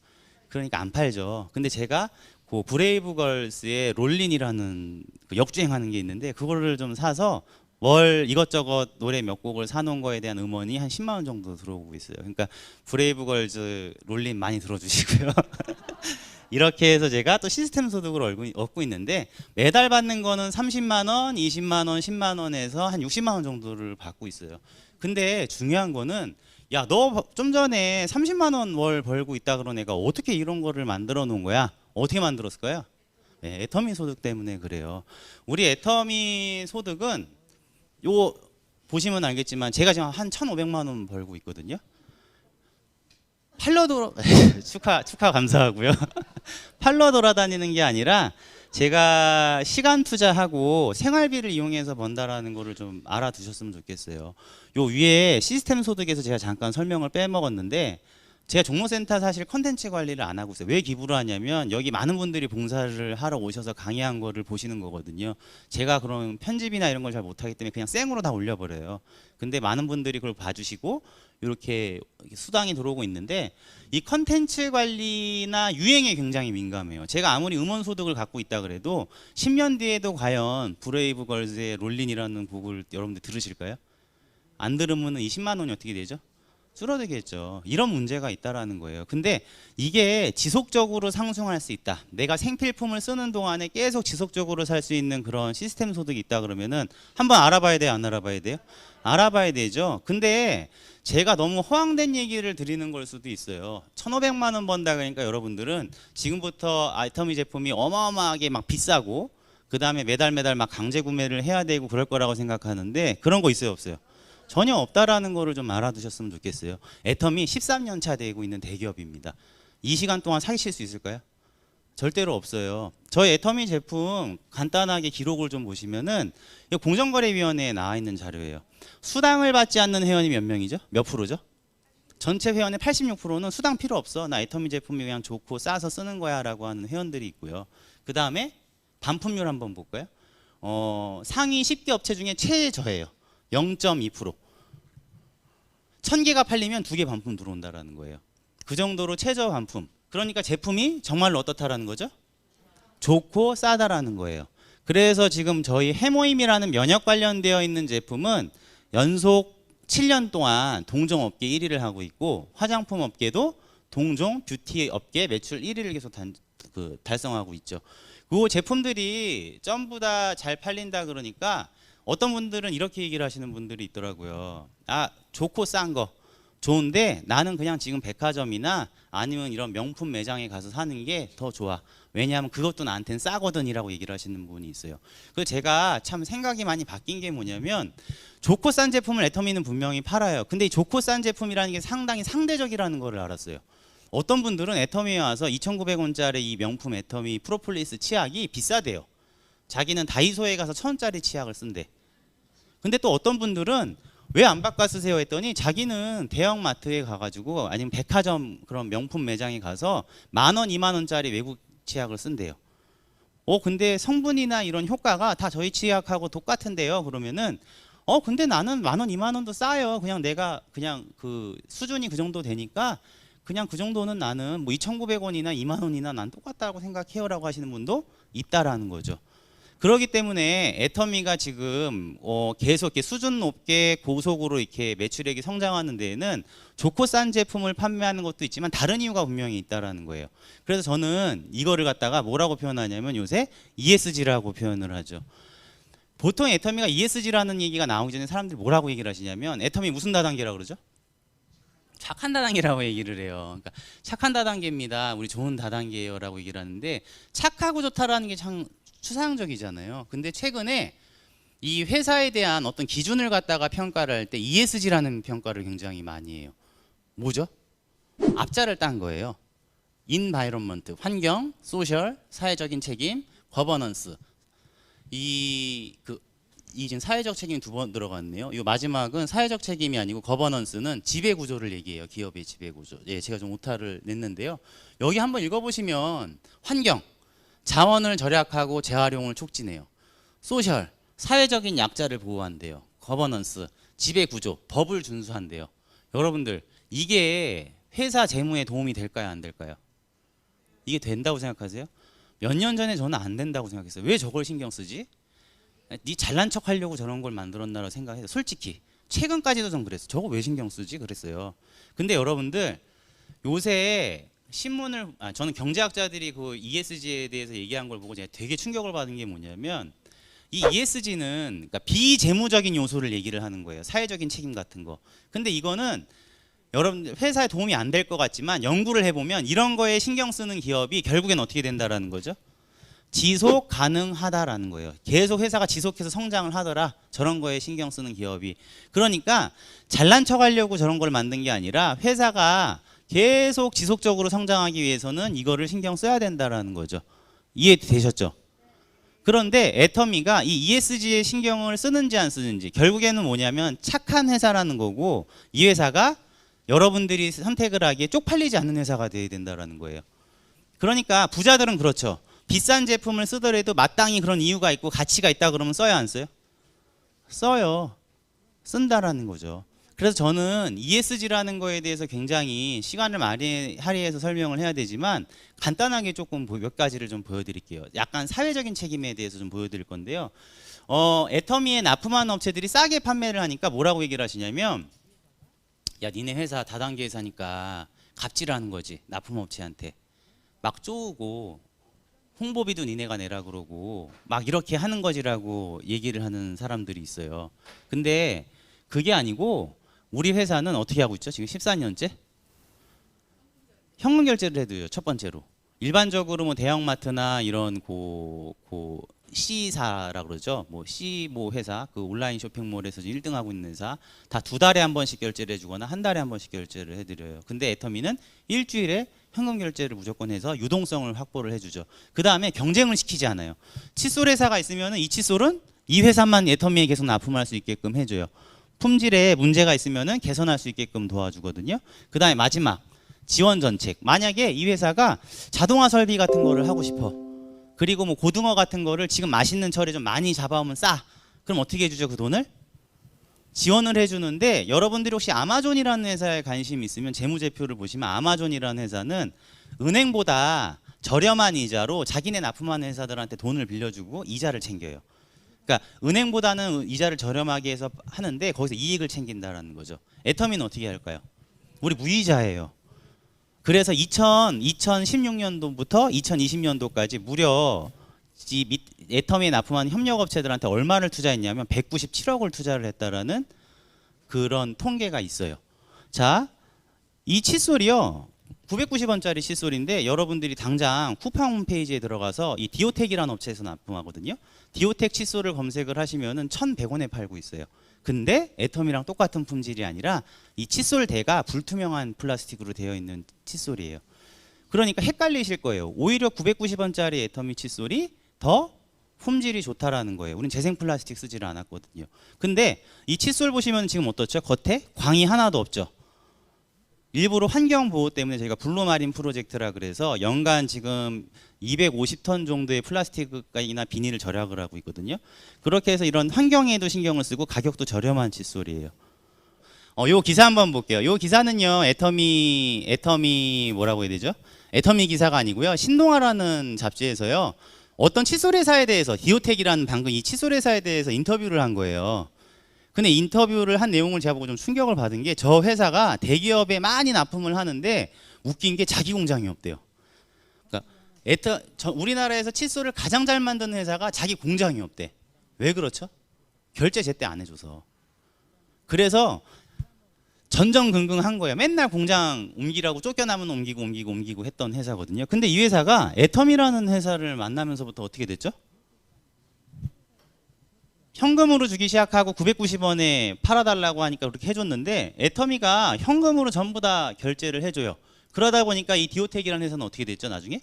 그러니까 안 팔죠. 근데 제가 그 브레이브걸스의 롤린이라는 그 역주행하는 게 있는데 그거를 좀 사서 월 이것저것 노래 몇 곡을 사놓은 거에 대한 음원이 한 10만 원 정도 들어오고 있어요. 그러니까 브레이브걸즈 롤린 많이 들어주시고요. 이렇게 해서 제가 또 시스템 소득을 얻고 있는데 매달 받는 거는 30만 원, 20만 원, 10만 원에서 한 60만 원 정도를 받고 있어요. 근데 중요한 거는 야, 너 좀 전에 30만 원 월 벌고 있다 그런 애가 어떻게 이런 거를 만들어 놓은 거야? 어떻게 만들었을까요? 네, 애터미 소득 때문에 그래요. 우리 애터미 소득은 요 보시면 알겠지만 제가 지금 한 1,500만 원 벌고 있거든요. 팔러 돌아 축하 감사하고요. 팔러 돌아다니는 게 아니라 제가 시간 투자하고 생활비를 이용해서 번다라는 거를 좀 알아두셨으면 좋겠어요. 요 위에 시스템 소득에서 제가 잠깐 설명을 빼먹었는데 제가 종로센터 사실 컨텐츠 관리를 안 하고 있어요. 왜 기부를 하냐면 여기 많은 분들이 봉사를 하러 오셔서 강의한 거를 보시는 거거든요. 제가 그런 편집이나 이런 걸 잘 못하기 때문에 그냥 생으로 다 올려버려요. 근데 많은 분들이 그걸 봐주시고 이렇게 수당이 들어오고 있는데 이 컨텐츠 관리나 유행에 굉장히 민감해요. 제가 아무리 음원 소득을 갖고 있다 그래도 10년 뒤에도 과연 브레이브걸즈의 롤린이라는 곡을 여러분들 들으실까요? 안 들으면 20만 원이 어떻게 되죠? 줄어들겠죠. 이런 문제가 있다라는 거예요. 근데 이게 지속적으로 상승할 수 있다. 내가 생필품을 쓰는 동안에 계속 지속적으로 살 수 있는 그런 시스템 소득이 있다 그러면은 한번 알아봐야 돼요, 안 알아봐야 돼요? 알아봐야 되죠. 근데 제가 너무 허황된 얘기를 드리는 걸 수도 있어요. 1,500만 원 번다 그러니까 여러분들은 지금부터 애터미 제품이 어마어마하게 막 비싸고 그 다음에 매달 막 강제 구매를 해야 되고 그럴 거라고 생각하는데 그런 거 있어요, 없어요? 전혀 없다라는 거를 좀 알아두셨으면 좋겠어요. 애터미 13년 차 되고 있는 대기업입니다. 이 시간 동안 사실 수 있을까요? 절대로 없어요. 저희 애터미 제품 간단하게 기록을 좀 보시면은 공정거래위원회에 나와 있는 자료예요. 수당을 받지 않는 회원이 몇 명이죠? 몇 프로죠? 전체 회원의 86%는 수당 필요 없어. 나 애터미 제품이 그냥 좋고 싸서 쓰는 거야 라고 하는 회원들이 있고요. 그 다음에 반품률 한번 볼까요? 상위 10개 업체 중에 최저예요. 0.2%. 1000개가 팔리면 2개 반품 들어온다라는 거예요. 그 정도로 최저 반품. 그러니까 제품이 정말로 어떻다라는 거죠? 좋고 싸다라는 거예요. 그래서 지금 저희 해모임이라는 면역 관련되어 있는 제품은 연속 7년 동안 동종 업계 1위를 하고 있고 화장품 업계도 동종 뷰티 업계 매출 1위를 계속 달성하고 있죠. 그 제품들이 전부 다 잘 팔린다 그러니까 어떤 분들은 이렇게 얘기를 하시는 분들이 있더라고요. 아, 좋고 싼 거 좋은데 나는 그냥 지금 백화점이나 아니면 이런 명품 매장에 가서 사는 게 더 좋아. 왜냐하면 그것도 나한테는 싸거든이라고 얘기를 하시는 분이 있어요. 그래서 제가 참 생각이 많이 바뀐 게 뭐냐면 좋고 싼 제품을 애터미는 분명히 팔아요. 근데 이 좋고 싼 제품이라는 게 상당히 상대적이라는 걸 알았어요. 어떤 분들은 애터미에 와서 2,900원짜리 이 명품 애터미 프로폴리스 치약이 비싸대요. 자기는 다이소에 가서 1,000원짜리 치약을 쓴대. 근데 또 어떤 분들은 왜 안 바꿔 쓰세요 했더니 자기는 대형마트에 가가지고 아니면 백화점 그런 명품 매장에 가서 10,000원, 20,000원짜리 외국 치약을 쓴대요. 근데 성분이나 이런 효과가 다 저희 치약하고 똑같은데요. 그러면은 근데 나는 10,000원, 20,000원도 싸요. 그냥 내가 그냥 그 수준이 그 정도 되니까 그냥 그 정도는 나는 뭐 2,900원이나 20,000원이나 난 똑같다고 생각해요라고 하시는 분도 있다라는 거죠. 그렇기 때문에 애터미가 지금 계속 이렇게 수준 높게 고속으로 이렇게 매출액이 성장하는 데에는 좋고 싼 제품을 판매하는 것도 있지만 다른 이유가 분명히 있다라는 거예요. 그래서 저는 이거를 갖다가 뭐라고 표현하냐면 요새 ESG라고 표현을 하죠. 보통 애터미가 ESG라는 얘기가 나오기 전에 사람들이 뭐라고 얘기를 하시냐면 애터미 무슨 다단계라고 그러죠? 착한 다단계라고 얘기를 해요. 그러니까 착한 다단계입니다. 우리 좋은 다단계예요라고 얘기를 하는데 착하고 좋다라는 게 참 추상적이잖아요. 근데 최근에 이 회사에 대한 어떤 기준을 갖다가 평가를 할 때 ESG라는 평가를 굉장히 많이 해요. 뭐죠? 앞자를 딴 거예요. 인바이런먼트, 환경, 소셜, 사회적인 책임, 거버넌스. 이 지금 사회적 책임이 두 번 들어갔네요. 이 마지막은 사회적 책임이 아니고 거버넌스는 지배 구조를 얘기해요. 기업의 지배 구조. 예, 제가 좀 오타를 냈는데요. 여기 한번 읽어보시면 환경, 자원을 절약하고 재활용을 촉진해요. 소셜, 사회적인 약자를 보호한대요. 거버넌스, 지배 구조, 법을 준수한대요. 여러분들 이게 회사 재무에 도움이 될까요, 안 될까요? 이게 된다고 생각하세요? 몇 년 전에 저는 안 된다고 생각했어요. 왜 저걸 신경 쓰지? 네 잘난 척 하려고 저런 걸 만들었나라고 생각해서 솔직히 최근까지도 전 그랬어요. 저거 왜 신경 쓰지? 그랬어요. 근데 여러분들 요새 신문을 저는 경제학자들이 그 ESG에 대해서 얘기한 걸 보고 제가 되게 충격을 받은 게 뭐냐면 이 ESG는 그러니까 비재무적인 요소를 얘기를 하는 거예요. 사회적인 책임 같은 거. 근데 이거는 여러분 회사에 도움이 안 될 것 같지만 연구를 해보면 이런 거에 신경 쓰는 기업이 결국엔 어떻게 된다라는 거죠? 지속 가능하다라는 거예요. 계속 회사가 지속해서 성장을 하더라. 저런 거에 신경 쓰는 기업이. 그러니까 잘난 척 하려고 저런 걸 만든 게 아니라 회사가 계속 지속적으로 성장하기 위해서는 이거를 신경 써야 된다라는 거죠. 이해되셨죠? 그런데 애터미가 이 ESG에 신경을 쓰는지 안 쓰는지 결국에는 뭐냐면 착한 회사라는 거고 이 회사가 여러분들이 선택을 하기에 쪽팔리지 않는 회사가 돼야 된다라는 거예요. 그러니까 부자들은 그렇죠. 비싼 제품을 쓰더라도 마땅히 그런 이유가 있고 가치가 있다 그러면 써요, 안 써요? 써요. 쓴다라는 거죠. 그래서 저는 ESG라는 거에 대해서 굉장히 시간을 많이 할애해서 설명을 해야 되지만 간단하게 조금 몇 가지를 좀 보여드릴게요. 약간 사회적인 책임에 대해서 좀 보여드릴 건데요. 애터미에 납품하는 업체들이 싸게 판매를 하니까 뭐라고 얘기를 하시냐면 야 니네 회사 다단계 회사니까 갑질하는 거지. 납품업체한테 막 쪼우고 홍보비도 니네가 내라 그러고 막 이렇게 하는 거지라고 얘기를 하는 사람들이 있어요. 근데 그게 아니고 우리 회사는 어떻게 하고 있죠? 지금 14년째? 현금 결제를 해도요. 첫 번째로. 일반적으로 뭐 대형마트나 이런 C사라 그러죠. 뭐 C 뭐 회사, 그 온라인 쇼핑몰에서 1등 하고 있는 회사 다 2달에 한 번씩 결제를 해주거나 한 달에 한 번씩 결제를 해드려요. 근데 애터미는 일주일에 현금 결제를 무조건 해서 유동성을 확보를 해주죠. 그 다음에 경쟁을 시키지 않아요. 칫솔 회사가 있으면 이 칫솔은 이 회사만 애터미에 계속 납품할 수 있게끔 해줘요. 품질에 문제가 있으면 개선할 수 있게끔 도와주거든요. 그 다음에 마지막 지원 정책. 만약에 이 회사가 자동화 설비 같은 거를 하고 싶어. 그리고 뭐 고등어 같은 거를 지금 맛있는 철에 좀 많이 잡아오면 싸. 그럼 어떻게 해주죠? 그 돈을? 지원을 해주는데 여러분들이 혹시 아마존이라는 회사에 관심이 있으면 재무제표를 보시면 아마존이라는 회사는 은행보다 저렴한 이자로 자기네 납품하는 회사들한테 돈을 빌려주고 이자를 챙겨요. 그러니까 은행보다는 이자를 저렴하게 해서 하는데 거기서 이익을 챙긴다라는 거죠. 애터미는 어떻게 할까요? 우리 무이자예요. 그래서 2016년도부터 2020년도까지 무려 애터미에 납품하는 협력업체들한테 얼마를 투자했냐면 197억을 투자를 했다라는 그런 통계가 있어요. 자, 이 칫솔이요. 990원짜리 칫솔인데 여러분들이 당장 쿠팡 홈페이지에 들어가서 이 디오텍이라는 업체에서 납품하거든요. 디오텍 칫솔을 검색을 하시면은 1,100원에 팔고 있어요. 근데 애터미랑 똑같은 품질이 아니라 이 칫솔 대가 불투명한 플라스틱으로 되어 있는 칫솔이에요. 그러니까 헷갈리실 거예요. 오히려 990원짜리 애터미 칫솔이 더 품질이 좋다라는 거예요. 우린 재생 플라스틱 쓰지를 않았거든요. 근데 이 칫솔 보시면 지금 어떻죠? 겉에 광이 하나도 없죠. 일부러 환경 보호 때문에 저희가 블루마린 프로젝트라 그래서 연간 지금 250톤 정도의 플라스틱이나 비닐을 절약을 하고 있거든요. 그렇게 해서 이런 환경에도 신경을 쓰고 가격도 저렴한 칫솔이에요. 요 기사 한번 볼게요. 요 기사는요, 애터미 뭐라고 해야 되죠? 애터미 기사가 아니고요. 신동아라는 잡지에서요. 어떤 칫솔 회사에 대해서 디오텍이라는 방금 이 칫솔 회사에 대해서 인터뷰를 한 거예요. 근데 인터뷰를 한 내용을 제가 보고 좀 충격을 받은 게 저 회사가 대기업에 많이 납품을 하는데 웃긴 게 자기 공장이 없대요. 그러니까 우리나라에서 칫솔을 가장 잘 만드는 회사가 자기 공장이 없대. 왜 그렇죠? 결제 제때 안 해줘서. 그래서 전전긍긍한 거예요. 맨날 공장 옮기라고 쫓겨나면 옮기고 했던 회사거든요. 근데 이 회사가 애터미라는 회사를 만나면서부터 어떻게 됐죠? 현금으로 주기 시작하고 990원에 팔아달라고 하니까 그렇게 해줬는데 애터미가 현금으로 전부 다 결제를 해줘요. 그러다 보니까 이 디오텍이라는 회사는 어떻게 됐죠? 나중에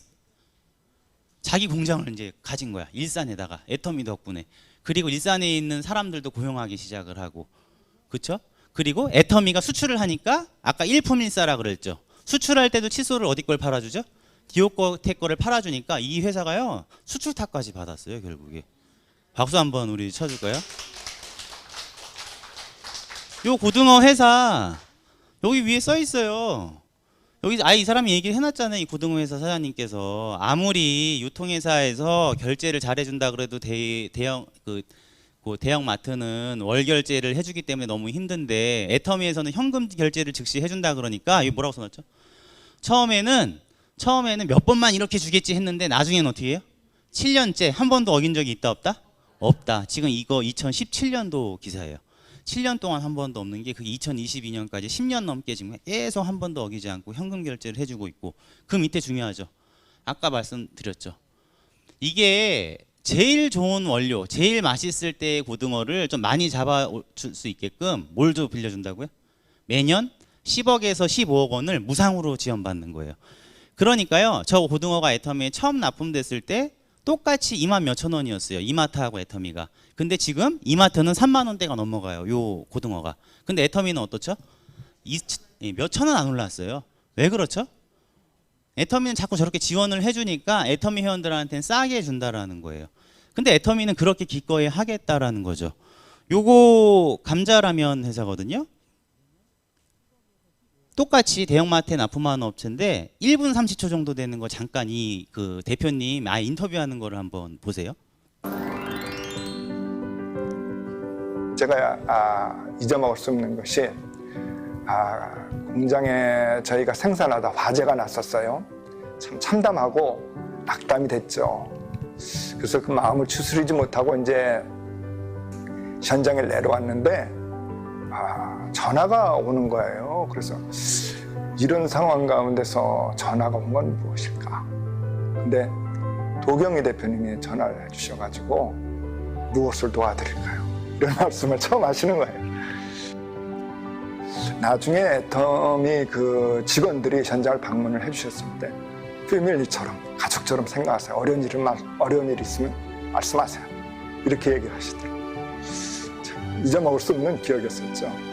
자기 공장을 이제 가진 거야. 일산에다가 애터미 덕분에. 그리고 일산에 있는 사람들도 고용하기 시작을 하고, 그렇죠? 그리고 애터미가 수출을 하니까 아까 일품일사라 그랬죠. 수출할 때도 칫솔을 어디 걸 팔아주죠? 디오코텍 거를 팔아주니까 이 회사가요 수출타까지 받았어요 결국에. 박수 한번 우리 쳐줄까요? 요 고등어 회사 여기 위에 써 있어요. 여기 이 사람이 얘기를 해놨잖아요. 이 고등어 회사 사장님께서 아무리 유통회사에서 결제를 잘해준다 그래도 대형 대형 마트는 월 결제를 해주기 때문에 너무 힘든데 애터미에서는 현금 결제를 즉시 해준다 그러니까 이게 뭐라고 써놨죠? 처음에는 몇 번만 이렇게 주겠지 했는데 나중에는 어떻게 해요? 7년째 한 번도 어긴 적이 있다 없다? 없다. 지금 이거 2017년도 기사예요. 7년 동안 한 번도 없는 게 그게 2022년까지 10년 넘게 지금 계속 한 번도 어기지 않고 현금 결제를 해주고 있고, 그 밑에 중요하죠. 아까 말씀드렸죠. 이게 제일 좋은 원료, 제일 맛있을 때의 고등어를 좀 많이 잡아줄 수 있게끔 뭘 좀 빌려준다고요? 매년 10억에서 15억 원을 무상으로 지원받는 거예요. 그러니까요, 저 고등어가 애터미에 처음 납품됐을 때 똑같이 2만 몇천 원이었어요. 이마트하고 애터미가. 근데 지금 이마트는 3만 원대가 넘어가요. 요 고등어가. 근데 애터미는 어떻죠? 몇천 원 안 올랐어요. 왜 그렇죠? 애터미는 자꾸 저렇게 지원을 해주니까 애터미 회원들한테는 싸게 해준다라는 거예요. 근데 애터미는 그렇게 기꺼이 하겠다라는 거죠. 요거 감자라면 회사거든요. 똑같이 대형마트에 납품하는 업체인데 1분 30초 정도 되는 거 잠깐 그 대표님 인터뷰하는 거를 한번 보세요. 제가 잊어먹을 수 없는 것이 공장에 저희가 생산하다 화재가 났었어요. 참 참담하고 낙담이 됐죠. 그래서 그 마음을 추스리지 못하고 이제 현장에 내려왔는데 전화가 오는 거예요. 그래서 이런 상황 가운데서 전화가 온 건 무엇일까? 근데 도경희 대표님이 전화를 해주셔가지고 무엇을 도와드릴까요? 이런 말씀을 처음 하시는 거예요. 나중에 애터미 그 직원들이 현장을 방문을 해주셨을 때 패밀리처럼 가족처럼 생각하세요. 어려운 일 있으면 말씀하세요. 이렇게 얘기를 하시더라고요. 참, 잊어먹을 수 없는 기억이었었죠.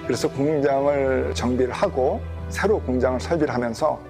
그래서 공장을 정비를 하고 새로 공장을 설비를 하면서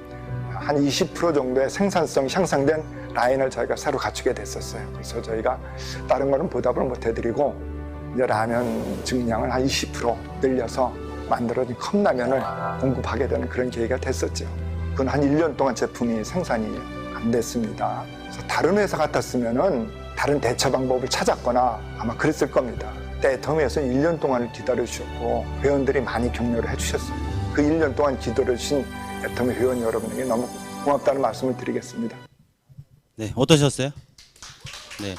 한 20% 정도의 생산성 향상된 라인을 저희가 새로 갖추게 됐었어요. 그래서 저희가 다른 거는 보답을 못 해드리고 이제 라면 증량을 한 20% 늘려서 만들어진 컵라면을 공급하게 되는 그런 계기가 됐었죠. 그건 한 1년 동안 제품이 생산이 안 됐습니다. 그래서 다른 회사 같았으면은 다른 대처 방법을 찾았거나 아마 그랬을 겁니다. 그때 애터미에서 1년 동안을 기다려주셨고 회원들이 많이 격려를 해주셨어요. 그 1년 동안 기다려주신 애터미 회원 여러분에게 너무 고맙다는 말씀을 드리겠습니다. 네, 어떠셨어요? 네,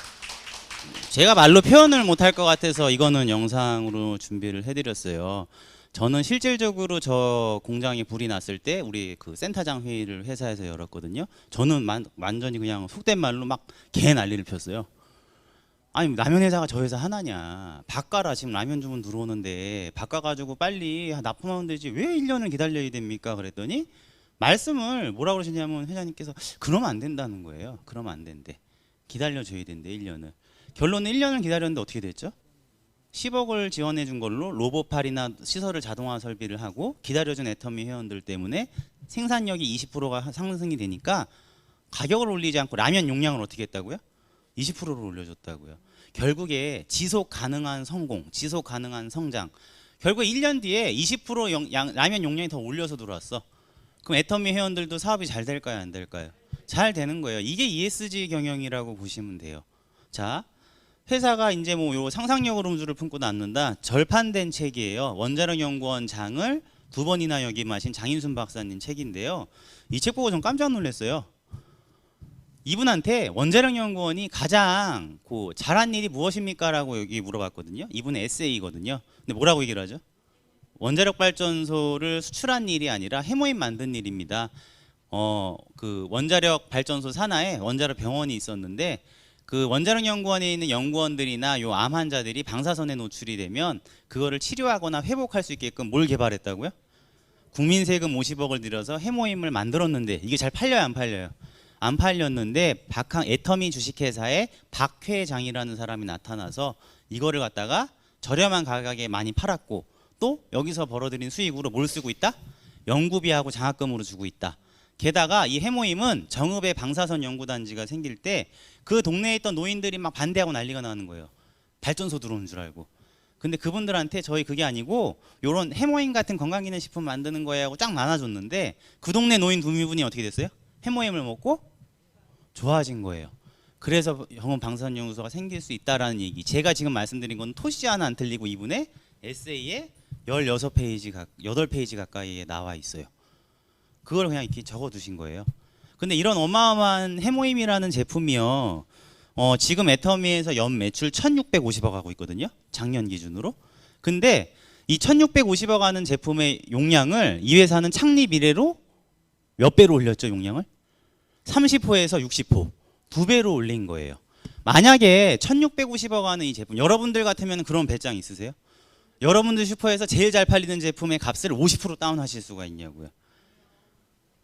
제가 말로 표현을 못할 것 같아서 이거는 영상으로 준비를 해드렸어요. 저는 실질적으로 저 공장에 불이 났을 때 우리 그 센터장 회의를 회사에서 열었거든요. 저는 완전히 그냥 속된 말로 막 개 난리를 폈어요. 아니 라면 회사가 저 회사 하나냐, 바꿔라. 지금 라면 주문 들어오는데 바꿔가지고 빨리 납품하면 되지 왜 1년을 기다려야 됩니까? 그랬더니 말씀을 뭐라고 그러시냐면 회장님께서 그러면 안 된다는 거예요. 그러면 안 된대. 기다려줘야 된대 1년을. 결론은 1년을 기다렸는데 어떻게 됐죠? 10억을 지원해 준 걸로 로봇팔이나 시설을 자동화 설비를 하고 기다려준 애터미 회원들 때문에 생산력이 20%가 상승이 되니까 가격을 올리지 않고 라면 용량을 어떻게 했다고요? 20%를 올려줬다고요. 결국에 지속 가능한 성공, 지속 가능한 성장. 결국 1년 뒤에 20% 라면 용량이 더 올려서 들어왔어. 그럼 애터미 회원들도 사업이 잘 될까요, 안 될까요? 잘 되는 거예요. 이게 ESG 경영이라고 보시면 돼요. 자, 회사가 이제 뭐 요 상상력으로 음주를 품고 낳는다. 절판된 책이에요. 원자력연구원 장을 2번이나 역임하신 장인순 박사님 책인데요. 이 책 보고 전 깜짝 놀랐어요. 이분한테 원자력연구원이 가장 잘한 일이 무엇입니까? 라고 여기 물어봤거든요. 이분의 에세이거든요. 근데 뭐라고 얘기를 하죠? 원자력 발전소를 수출한 일이 아니라 해모임 만든 일입니다. 그 원자력 발전소 산하에 원자력 병원이 있었는데 그 원자력 연구원에 있는 연구원들이나 요 암 환자들이 방사선에 노출이 되면 그거를 치료하거나 회복할 수 있게끔 뭘 개발했다고요? 국민 세금 50억을 들여서 해모임을 만들었는데 이게 잘 팔려요, 안 팔려요? 안 팔렸는데 애터미 주식회사의 박 회장이라는 사람이 나타나서 이거를 갖다가 저렴한 가격에 많이 팔았고 또 여기서 벌어들인 수익으로 뭘 쓰고 있다? 연구비하고 장학금으로 주고 있다. 게다가 이 해모임은 정읍에 방사선 연구단지가 생길 때 그 동네에 있던 노인들이 막 반대하고 난리가 나는 거예요. 발전소 들어오는 줄 알고. 근데 그분들한테 저희 그게 아니고 요런 해모임 같은 건강기능식품 만드는 거에 하고 쫙 나눠줬는데 그 동네 노인 두분이 어떻게 됐어요? 해모임을 먹고 좋아진 거예요. 그래서 병원 방사선 연구소가 생길 수 있다라는 얘기. 제가 지금 말씀드린 건 토시 하나 안 틀리고 이분의 에세이에 16페이지 8페이지 가까이에 나와 있어요. 그걸 그냥 이렇게 적어 두신 거예요. 근데 이런 어마어마한 해모임이라는 제품이요. 지금 애터미에서 연 매출 1650억 하고 있거든요. 작년 기준으로. 근데 이 1650억 하는 제품의 용량을 이 회사는 창립 이래로 몇 배로 올렸죠, 용량을? 30호에서 60호. 2배로 올린 거예요. 만약에 1650억 하는 이 제품, 여러분들 같으면 그런 배짱 있으세요? 여러분들 슈퍼에서 제일 잘 팔리는 제품의 값을 50% 다운하실 수가 있냐고요.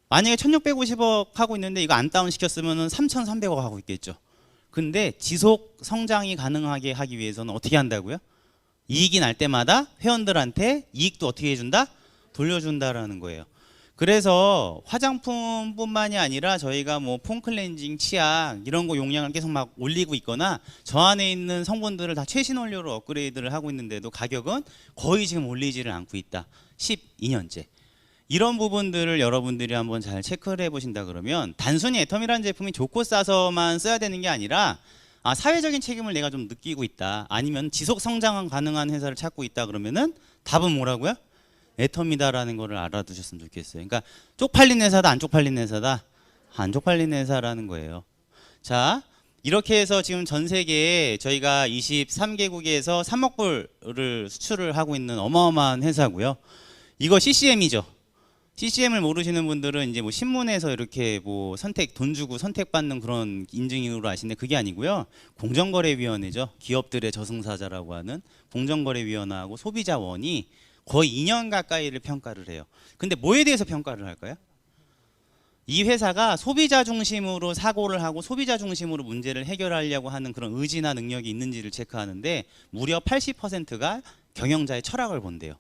만약에 1650억 하고 있는데 이거 안 다운시켰으면 3300억 하고 있겠죠. 근데 지속 성장이 가능하게 하기 위해서는 어떻게 한다고요? 이익이 날 때마다 회원들한테 이익도 어떻게 해준다? 돌려준다라는 거예요. 그래서 화장품뿐만이 아니라 저희가 뭐 폼클렌징, 치약 이런 거 용량을 계속 막 올리고 있거나 저 안에 있는 성분들을 다 최신 원료로 업그레이드를 하고 있는데도 가격은 거의 지금 올리지를 않고 있다. 12년째. 이런 부분들을 여러분들이 한번 잘 체크를 해보신다 그러면 단순히 애터미라는 제품이 좋고 싸서만 써야 되는 게 아니라 사회적인 책임을 내가 좀 느끼고 있다. 아니면 지속 성장 가능한 회사를 찾고 있다 그러면은 답은 뭐라고요? 애터미다라는 거를 알아두셨으면 좋겠어요. 그러니까 쪽팔린 회사다, 안 쪽팔린 회사다? 안 쪽팔린 회사라는 거예요. 자, 이렇게 해서 지금 전 세계에 저희가 23개국에서 3억 불을 수출을 하고 있는 어마어마한 회사고요. 이거 CCM이죠. CCM을 모르시는 분들은 이제 뭐 신문에서 이렇게 뭐 돈 주고 선택받는 그런 인증으로 아시는데 그게 아니고요. 공정거래위원회죠. 기업들의 저승사자라고 하는 공정거래위원회하고 소비자원이 거의 2년 가까이를 평가를 해요. 근데 뭐에 대해서 평가를 할까요? 이 회사가 소비자 중심으로 사고를 하고 소비자 중심으로 문제를 해결하려고 하는 그런 의지나 능력이 있는지를 체크하는데 무려 80%가 경영자의 철학을 본대요.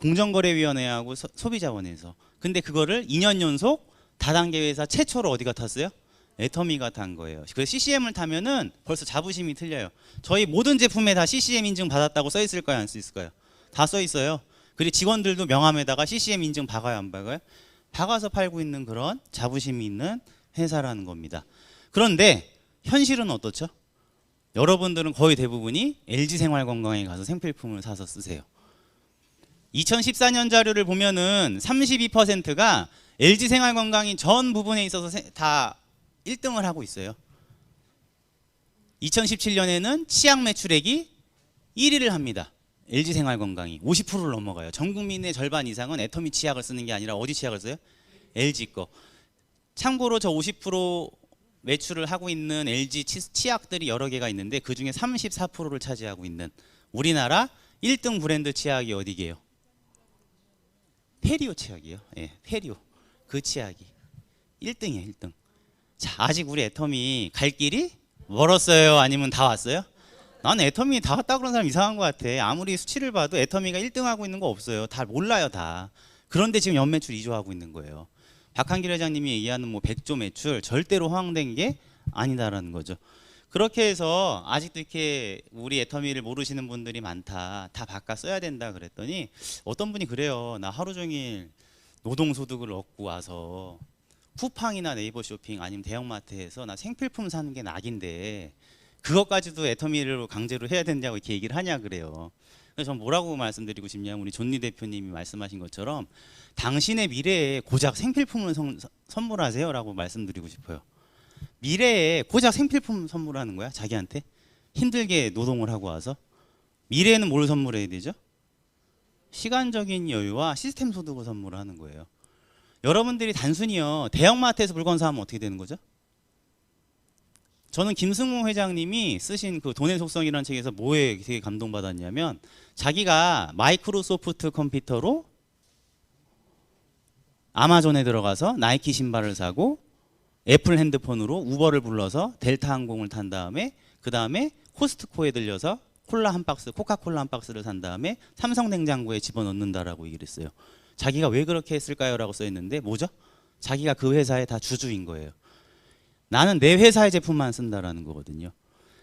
공정거래위원회하고 소비자원에서. 근데 그거를 2년 연속 다단계 회사 최초로 어디가 탔어요? 애터미가 탄 거예요. 그래서 CCM을 타면은 벌써 자부심이 틀려요. 저희 모든 제품에 다 CCM 인증 받았다고 써 있을까요? 안 써 있을까요? 다 써 있어요. 그리고 직원들도 명함에다가 CCM 인증 박아요, 안 박아요? 박아서 팔고 있는 그런 자부심이 있는 회사라는 겁니다. 그런데 현실은 어떻죠? 여러분들은 거의 대부분이 LG생활건강에 가서 생필품을 사서 쓰세요. 2014년 자료를 보면은 32%가 LG생활건강이 전 부분에 있어서 다 1등을 하고 있어요. 2017년에는 치약 매출액이 1위를 합니다. LG생활건강이 50%를 넘어가요. 전 국민의 절반 이상은 애터미 치약을 쓰는 게 아니라 어디 치약을 써요? LG 거. 참고로 저 50% 매출을 하고 있는 LG 치약들이 여러 개가 있는데 그 중에 34%를 차지하고 있는 우리나라 1등 브랜드 치약이 어디게요? 페리오 치약이요. 예, 페리오. 그 치약이 1등이에요, 1등. 자, 아직 우리 애터미 갈 길이 멀었어요? 아니면 다 왔어요? 나는 애터미 다 왔다 그런 사람 이상한 것 같아. 아무리 수치를 봐도 애터미가 1등 하고 있는 거 없어요. 다 몰라요, 다. 그런데 지금 연매출 2조 하고 있는 거예요. 박한길 회장님이 얘기하는 뭐 100조 매출 절대로 허황된 게 아니다라는 거죠. 그렇게 해서 아직도 이렇게 우리 애터미를 모르시는 분들이 많다. 다 바꿔 써야 된다 그랬더니 어떤 분이 그래요. 나 하루 종일 노동소득을 얻고 와서 쿠팡이나 네이버 쇼핑 아니면 대형마트에서 나 생필품 사는 게 낙인데 그것까지도 애터미를 강제로 해야 된다고 이렇게 얘기를 하냐 그래요. 그래서 전 뭐라고 말씀드리고 싶냐면 우리 존니 대표님이 말씀하신 것처럼 당신의 미래에 고작 생필품을 선물하세요라고 말씀드리고 싶어요. 미래에 고작 생필품 선물하는 거야? 자기한테? 힘들게 노동을 하고 와서? 미래에는 뭘 선물해야 되죠? 시간적인 여유와 시스템 소득을 선물하는 거예요. 여러분들이 단순히요 대형마트에서 물건 사면 어떻게 되는 거죠? 저는 김승우 회장님이 쓰신 그 돈의 속성이라는 책에서 뭐에 되게 감동받았냐면 자기가 마이크로소프트 컴퓨터로 아마존에 들어가서 나이키 신발을 사고 애플 핸드폰으로 우버를 불러서 델타 항공을 탄 다음에 그 다음에 코스트코에 들려서 콜라 한 박스, 코카콜라 한 박스를 산 다음에 삼성 냉장고에 집어넣는다라고 얘기를 했어요. 자기가 왜 그렇게 했을까요? 라고 써있는데 뭐죠? 자기가 그 회사의 다 주주인 거예요. 나는 내 회사의 제품만 쓴다라는 거거든요.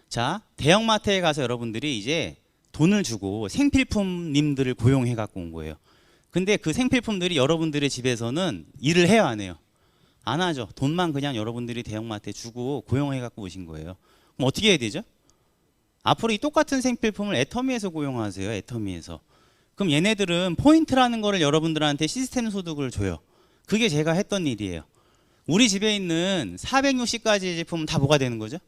자, 대형마트에 가서 여러분들이 이제 돈을 주고 생필품님들을 고용해 갖고 온 거예요. 근데 그 생필품들이 여러분들의 집에서는 일을 해요, 안 해요? 안 하죠. 돈만 그냥 여러분들이 대형마트에 주고 고용해 갖고 오신 거예요. 그럼 어떻게 해야 되죠? 앞으로 이 똑같은 생필품을 애터미에서 고용하세요. 애터미에서. 그럼 얘네들은 포인트라는 거를 여러분들한테 시스템 소득을 줘요. 그게 제가 했던 일이에요. 우리 집에 있는 460가지의 제품은 다 뭐가 되는 거죠?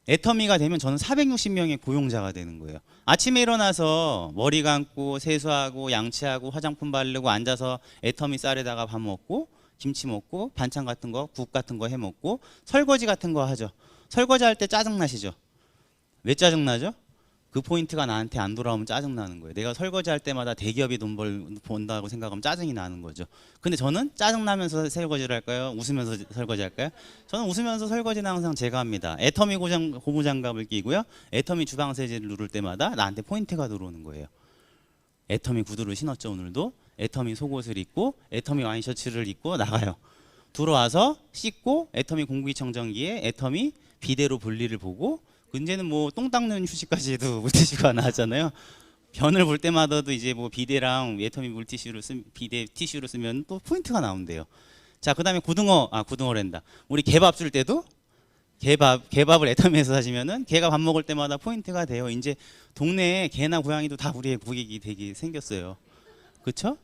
애터미가 되면 저는 460명의 고용자가 되는 거예요. 아침에 일어나서 머리 감고 세수하고 양치하고 화장품 바르고 앉아서 애터미 쌀에다가 밥 먹고 김치 먹고 반찬 같은 거, 국 같은 거 해 먹고 설거지 같은 거 하죠. 설거지 할 때 짜증 나시죠? 왜 짜증 나죠? 그 포인트가 나한테 안 돌아오면 짜증 나는 거예요. 내가 설거지 할 때마다 대기업이 돈 번다고 생각하면 짜증이 나는 거죠. 근데 저는 짜증 나면서 설거지를 할까요? 웃으면서 설거지 할까요? 저는 웃으면서 설거지는 항상 제가 합니다. 애터미 고무장갑을 끼고요. 애터미 주방 세제를 누를 때마다 나한테 포인트가 들어오는 거예요. 애터미 구두를 신었죠, 오늘도. 애터미 속옷을 입고 애터미 와인셔츠를 입고 나가요. 들어와서 씻고 애터미 공기청정기에 애터미 비데로 볼일을 보고 이제는 뭐 똥 닦는 휴식까지도 물티슈가 하나 하잖아요. 변을 볼 때마다도 이제 뭐 비데랑 애터미 물티슈를 비데 티슈를 쓰면 또 포인트가 나온대요. 자, 그다음에 고등어랜다. 우리 개밥 줄 때도 개밥을 애터미에서 사시면은 개가 밥 먹을 때마다 포인트가 돼요. 이제 동네에 개나 고양이도 다 우리의 고객이 되게 생겼어요. 그렇죠?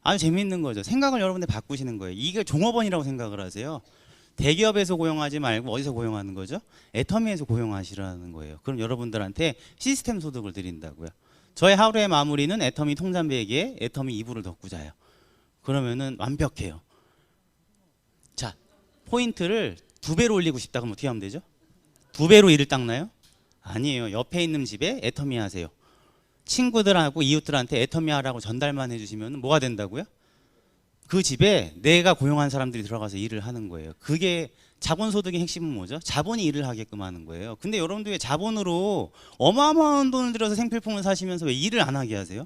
아주 재밌는 거죠. 생각을 여러분들 바꾸시는 거예요. 이게 종업원이라고 생각을 하세요. 대기업에서 고용하지 말고 어디서 고용하는 거죠? 애터미에서 고용하시라는 거예요. 그럼 여러분들한테 시스템 소득을 드린다고요. 저의 하루의 마무리는 애터미 통잠베개에 애터미 이불을 덮고 자요. 그러면은 완벽해요. 자, 포인트를 2배로 올리고 싶다 그러면 어떻게 하면 되죠? 2배로 일을 닦나요? 아니에요. 옆에 있는 집에 애터미 하세요. 친구들하고 이웃들한테 애터미 하라고 전달만 해주시면 뭐가 된다고요? 그 집에 내가 고용한 사람들이 들어가서 일을 하는 거예요. 그게 자본소득의 핵심은 뭐죠? 자본이 일을 하게끔 하는 거예요. 근데 여러분들 왜 자본으로 어마어마한 돈을 들여서 생필품을 사시면서 왜 일을 안 하게 하세요?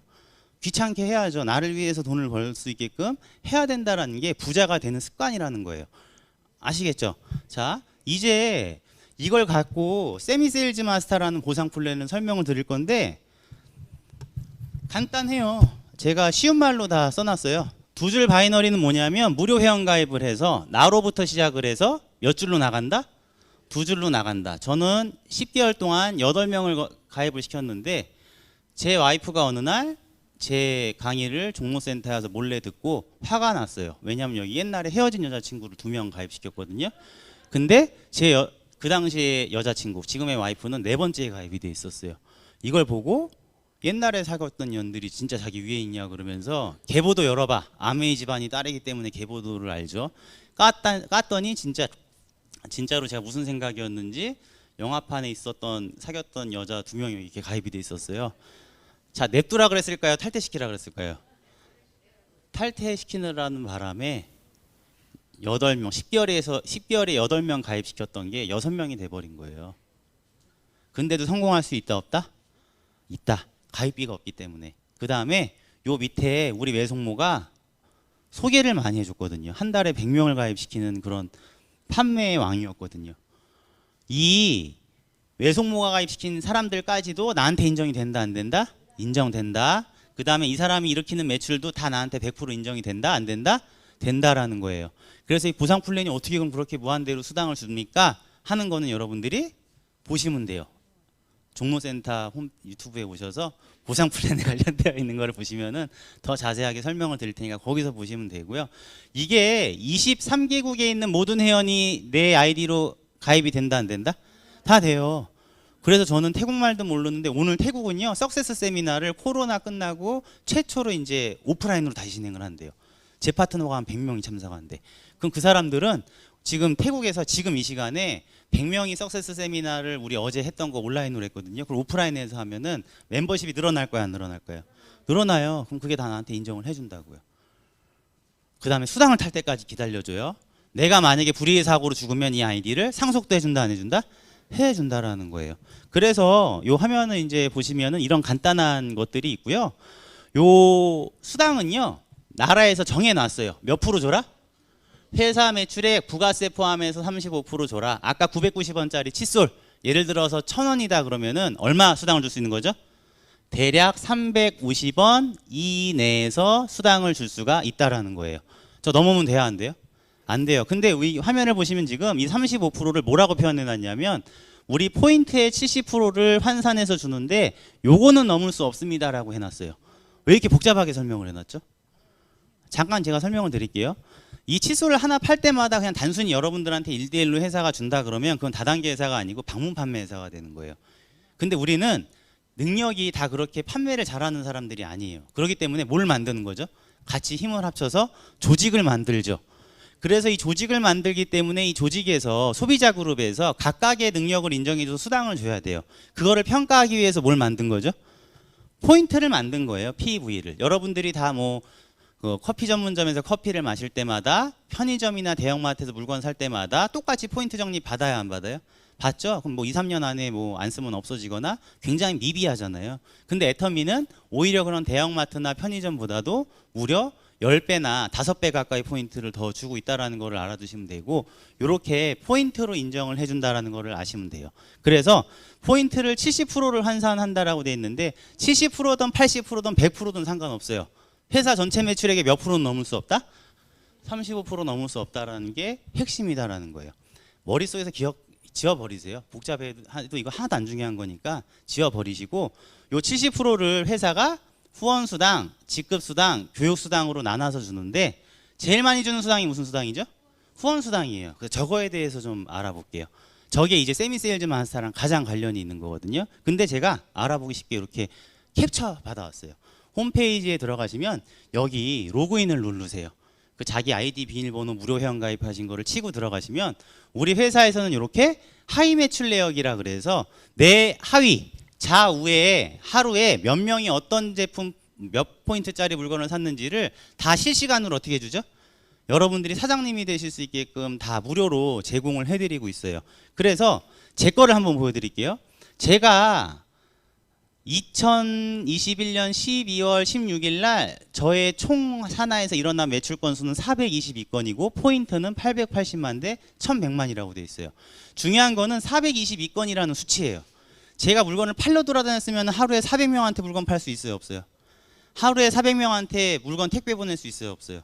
귀찮게 해야죠. 나를 위해서 돈을 벌 수 있게끔 해야 된다라는 게 부자가 되는 습관이라는 거예요. 아시겠죠? 자, 이제 이걸 갖고 세미세일즈 마스터라는 보상 플랜을 설명을 드릴 건데 간단해요. 제가 쉬운 말로 다 써놨어요. 2줄 바이너리는 뭐냐면 무료 회원 가입을 해서 나로부터 시작을 해서 몇 줄로 나간다? 2줄로 나간다. 저는 10개월 동안 8명을 가입을 시켰는데 제 와이프가 어느 날 제 강의를 종로센터에 와서 몰래 듣고 화가 났어요. 왜냐하면 여기 옛날에 헤어진 여자친구를 2명 가입시켰거든요. 근데 그 당시에 여자친구, 지금의 와이프는 4번째 가입이 돼 있었어요. 이걸 보고 옛날에 사귀었던 년들이 진짜 자기 위에 있냐 그러면서 계보도 열어봐. 아메이 집안이 딸이기 때문에 계보도를 알죠. 깠더니 진짜로 제가 무슨 생각이었는지 영화판에 있었던 사귀었던 여자 2명이 이렇게 가입이 돼 있었어요. 자, 냅두라 그랬을까요? 탈퇴시키라 그랬을까요? 탈퇴시키느라는 바람에 8명, 10개월에 8명 가입시켰던 게 6명이 돼버린 거예요. 근데도 성공할 수 있다 없다? 있다. 가입비가 없기 때문에. 그 다음에 요 밑에 우리 외숙모가 소개를 많이 해줬거든요. 한 달에 100명을 가입시키는 그런 판매의 왕이었거든요. 이 외숙모가 가입시킨 사람들까지도 나한테 인정이 된다 안 된다? 인정된다. 그 다음에 이 사람이 일으키는 매출도 다 나한테 100% 인정이 된다 안 된다? 된다라는 거예요. 그래서 이 보상 플랜이 어떻게 그럼 그렇게 무한대로 수당을 줍니까? 하는 거는 여러분들이 보시면 돼요. 종로센터 유튜브에 오셔서 보상 플랜에 관련되어 있는 거를 보시면은 더 자세하게 설명을 드릴 테니까 거기서 보시면 되고요. 이게 23개국에 있는 모든 회원이 내 아이디로 가입이 된다 안 된다? 다 돼요. 그래서 저는 태국말도 모르는데 오늘 태국은요 석세스 세미나를 코로나 끝나고 최초로 이제 오프라인으로 다시 진행을 한대요. 제 파트너가 한 100명이 참석한대. 그럼 그 사람들은 지금 태국에서 지금 이 시간에 100명이 석세스 세미나를 우리 어제 했던 거 온라인으로 했거든요. 그걸 오프라인에서 하면은 멤버십이 늘어날 거야, 안 늘어날 거예요? 늘어나요. 그럼 그게 다 나한테 인정을 해준다고요. 그 다음에 수당을 탈 때까지 기다려줘요. 내가 만약에 불의의 사고로 죽으면 이 아이디를 상속도 해준다, 안 해준다? 해준다라는 거예요. 그래서 요 화면을 이제 보시면은 이런 간단한 것들이 있고요. 요 수당은요, 나라에서 정해놨어요. 몇 프로 줘라? 회사 매출액 부가세 포함해서 35% 줘라. 아까 990원짜리 칫솔 예를 들어서 1,000원이다 그러면은 얼마 수당을 줄 수 있는 거죠? 대략 350원 이내에서 수당을 줄 수가 있다라는 거예요. 저 넘으면 돼야 안 돼요? 안 돼요. 근데 이 화면을 보시면 지금 이 35%를 뭐라고 표현해 놨냐면 우리 포인트의 70%를 환산해서 주는데 요거는 넘을 수 없습니다라고 해놨어요. 왜 이렇게 복잡하게 설명을 해놨죠? 잠깐 제가 설명을 드릴게요. 이 칫솔을 하나 팔 때마다 그냥 단순히 여러분들한테 1대1로 회사가 준다 그러면 그건 다단계 회사가 아니고 방문 판매 회사가 되는 거예요. 근데 우리는 능력이 다 그렇게 판매를 잘하는 사람들이 아니에요. 그렇기 때문에 뭘 만드는 거죠? 같이 힘을 합쳐서 조직을 만들죠. 그래서 이 조직을 만들기 때문에 이 조직에서 소비자 그룹에서 각각의 능력을 인정해줘서 수당을 줘야 돼요. 그거를 평가하기 위해서 뭘 만든 거죠? 포인트를 만든 거예요. PV를. 여러분들이 다 뭐 그 커피 전문점에서 커피를 마실 때마다 편의점이나 대형마트에서 물건 살 때마다 똑같이 포인트 적립 받아야 안 받아요? 받죠? 그럼 뭐 2, 3년 안에 뭐 안 쓰면 없어지거나 굉장히 미비하잖아요. 근데 애터미는 오히려 그런 대형마트나 편의점보다도 무려 10배나 5배 가까이 포인트를 더 주고 있다는 거를 알아두시면 되고, 이렇게 포인트로 인정을 해준다는 거를 아시면 돼요. 그래서 포인트를 70%를 환산한다라고 돼 있는데 70%든 80%든 100%든 상관없어요. 회사 전체 매출액의 몇 프로는 넘을 수 없다? 35% 넘을 수 없다라는 게 핵심이다라는 거예요. 머릿속에서 지워버리세요. 복잡해도 이거 하나도 안 중요한 거니까 지워버리시고, 요 70%를 회사가 후원수당, 직급수당, 교육수당으로 나눠서 주는데 제일 많이 주는 수당이 무슨 수당이죠? 후원수당이에요. 그래서 저거에 대해서 좀 알아볼게요. 저게 이제 세미세일즈 마스터랑 가장 관련이 있는 거거든요. 근데 제가 알아보기 쉽게 이렇게 캡처 받아왔어요. 홈페이지에 들어가시면 여기 로그인을 누르세요. 그 자기 아이디 비밀번호 무료 회원 가입하신 거를 치고 들어가시면 우리 회사에서는 이렇게 하이 매출 내역이라 그래서 내 하위 좌우에 하루에 몇 명이 어떤 제품 몇 포인트짜리 물건을 샀는지를 다 실시간으로 어떻게 해주죠? 여러분들이 사장님이 되실 수 있게끔 다 무료로 제공을 해드리고 있어요. 그래서 제 거를 한번 보여드릴게요. 제가 2021년 12월 16일 날 저의 총 산하에서 일어난 매출 건수는 422건이고 포인트는 880만 대 1100만이라고 돼 있어요. 중요한 거는 422건이라는 수치예요. 제가 물건을 팔러 돌아다녔으면 하루에 400명한테 물건 팔 수 있어요, 없어요? 하루에 400명한테 물건 택배 보낼 수 있어요, 없어요?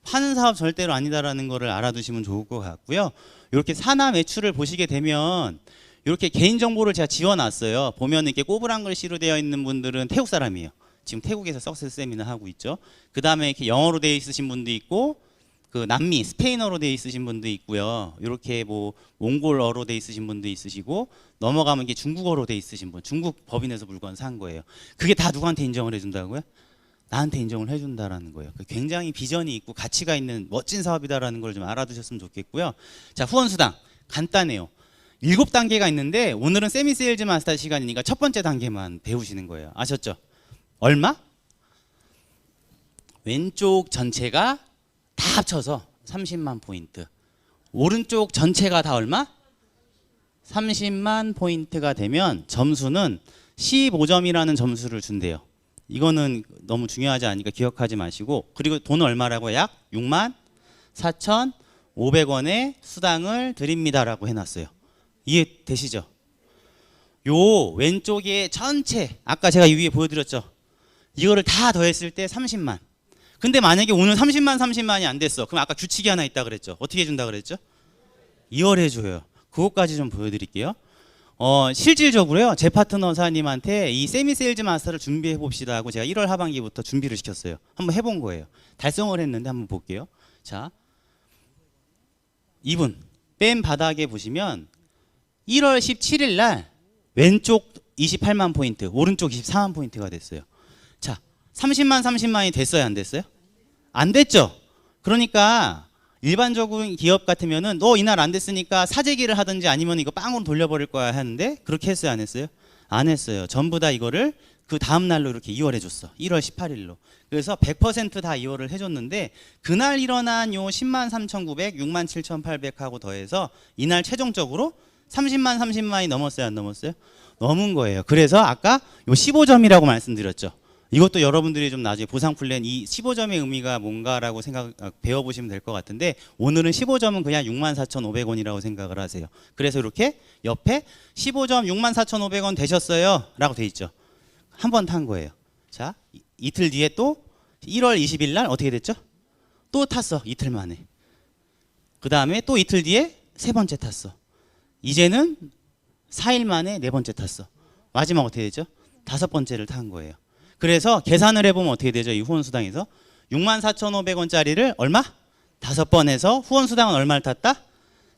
파는 사업 절대로 아니다라는 거를 알아두시면 좋을 것 같고요. 이렇게 산하 매출을 보시게 되면 이렇게 개인정보를 제가 지워놨어요. 보면 이렇게 꼬부랑 글씨로 되어 있는 분들은 태국 사람이에요. 지금 태국에서 석세스 세미나 하고 있죠. 그 다음에 이렇게 영어로 되어 있으신 분도 있고, 그 남미 스페인어로 되어 있으신 분도 있고요. 이렇게 뭐 몽골어로 되어 있으신 분도 있으시고, 넘어가면 이게 중국어로 되어 있으신 분, 중국 법인에서 물건 산 거예요. 그게 다 누구한테 인정을 해준다고요? 나한테 인정을 해준다라는 거예요. 굉장히 비전이 있고 가치가 있는 멋진 사업이다라는 걸 좀 알아두셨으면 좋겠고요. 자, 후원수당 간단해요. 7단계가 있는데 오늘은 세미세일즈 마스터 시간이니까 첫 번째 단계만 배우시는 거예요. 아셨죠? 얼마? 왼쪽 전체가 다 합쳐서 30만 포인트. 오른쪽 전체가 다 얼마? 30만 포인트가 되면 점수는 15점이라는 점수를 준대요. 이거는 너무 중요하지 않으니까 기억하지 마시고, 그리고 돈은 얼마라고? 약 6만 4,500원의 수당을 드립니다라고 해놨어요. 이해되시죠? 요 왼쪽에 전체, 아까 제가 이 위에 보여드렸죠? 이거를 다 더했을 때 30만. 근데 만약에 오늘 30만이 안 됐어. 그럼 아까 규칙이 하나 있다 그랬죠? 어떻게 해준다 그랬죠? 2월 해줘요. 그것까지 좀 보여드릴게요. 실질적으로요, 제 파트너사님한테 이 세미세일즈 마스터를 준비해 봅시다 하고 제가 1월 하반기부터 준비를 시켰어요. 한번 해본 거예요. 달성을 했는데 한번 볼게요. 자, 이분 맨 바닥에 보시면 1월 17일 날 왼쪽 28만 포인트, 오른쪽 24만 포인트가 됐어요. 자, 30만이 됐어요, 안 됐어요? 안 됐죠? 그러니까 일반적인 기업 같으면은 너 이날 안 됐으니까 사재기를 하든지 아니면 이거 빵으로 돌려버릴 거야 하는데 그렇게 했어요, 안 했어요? 안 했어요. 전부 다 이거를 그 다음 날로 이렇게 이월해 줬어. 1월 18일로. 그래서 100%다 이월을 해줬는데 그날 일어난 요 10만 3,900, 6만 7,800하고 더해서 이날 최종적으로 30만이 넘었어요, 안 넘었어요? 넘은 거예요. 그래서 아까 요 15점이라고 말씀드렸죠. 이것도 여러분들이 좀 나중에 보상 플랜 이 15점의 의미가 뭔가라고 배워보시면 될 것 같은데 오늘은 15점은 그냥 64,500원이라고 생각을 하세요. 그래서 이렇게 옆에 15점 64,500원 되셨어요 라고 돼 있죠. 한 번 탄 거예요. 자, 이틀 뒤에 또 1월 20일 날 어떻게 됐죠? 또 탔어. 이틀 만에. 그 다음에 또 이틀 뒤에 세 번째 탔어. 이제는 4일 만에 네 번째 탔어. 마지막 어떻게 되죠? 다섯 번째를 탄 거예요. 그래서 계산을 해보면 어떻게 되죠? 이 후원수당에서 64,500원짜리를 얼마? 5번 해서 후원수당은 얼마를 탔다?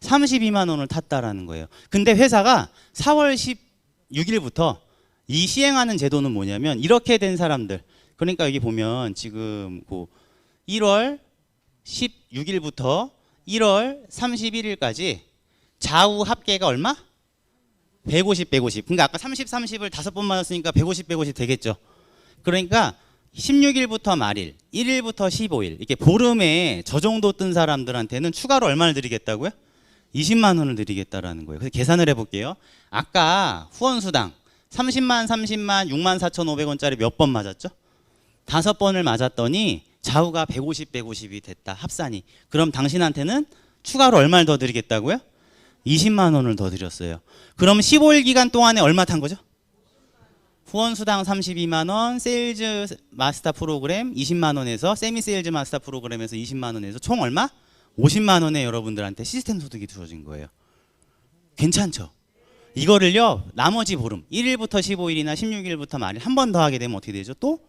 32만 원을 탔다라는 거예요. 근데 회사가 4월 16일부터 이 시행하는 제도는 뭐냐면 이렇게 된 사람들, 그러니까 여기 보면 지금 그 1월 16일부터 1월 31일까지 좌우 합계가 얼마? 150, 150. 그러니까 아까 30, 30을 5번 맞았으니까 150, 150 되겠죠. 그러니까 16일부터 말일, 1일부터 15일 이렇게 보름에 저 정도 뜬 사람들한테는 추가로 얼마를 드리겠다고요? 20만 원을 드리겠다라는 거예요. 그래서 계산을 해볼게요. 아까 후원수당 30만, 30만, 64,500원짜리 몇 번 맞았죠? 5번을 맞았더니 좌우가 150, 150이 됐다. 합산이. 그럼 당신한테는 추가로 얼마를 더 드리겠다고요? 20만 원을 더 드렸어요. 그럼 15일 기간 동안에 얼마 탄 거죠? 후원수당 32만 원, 세일즈 마스터 프로그램 20만 원에서 세미 세일즈 마스터 프로그램에서 20만 원에서 총 얼마? 50만 원에 여러분들한테 시스템 소득이 주어진 거예요. 괜찮죠? 이거를요 나머지 보름 1일부터 15일이나 16일부터 말일 한 번 더 하게 되면 어떻게 되죠? 또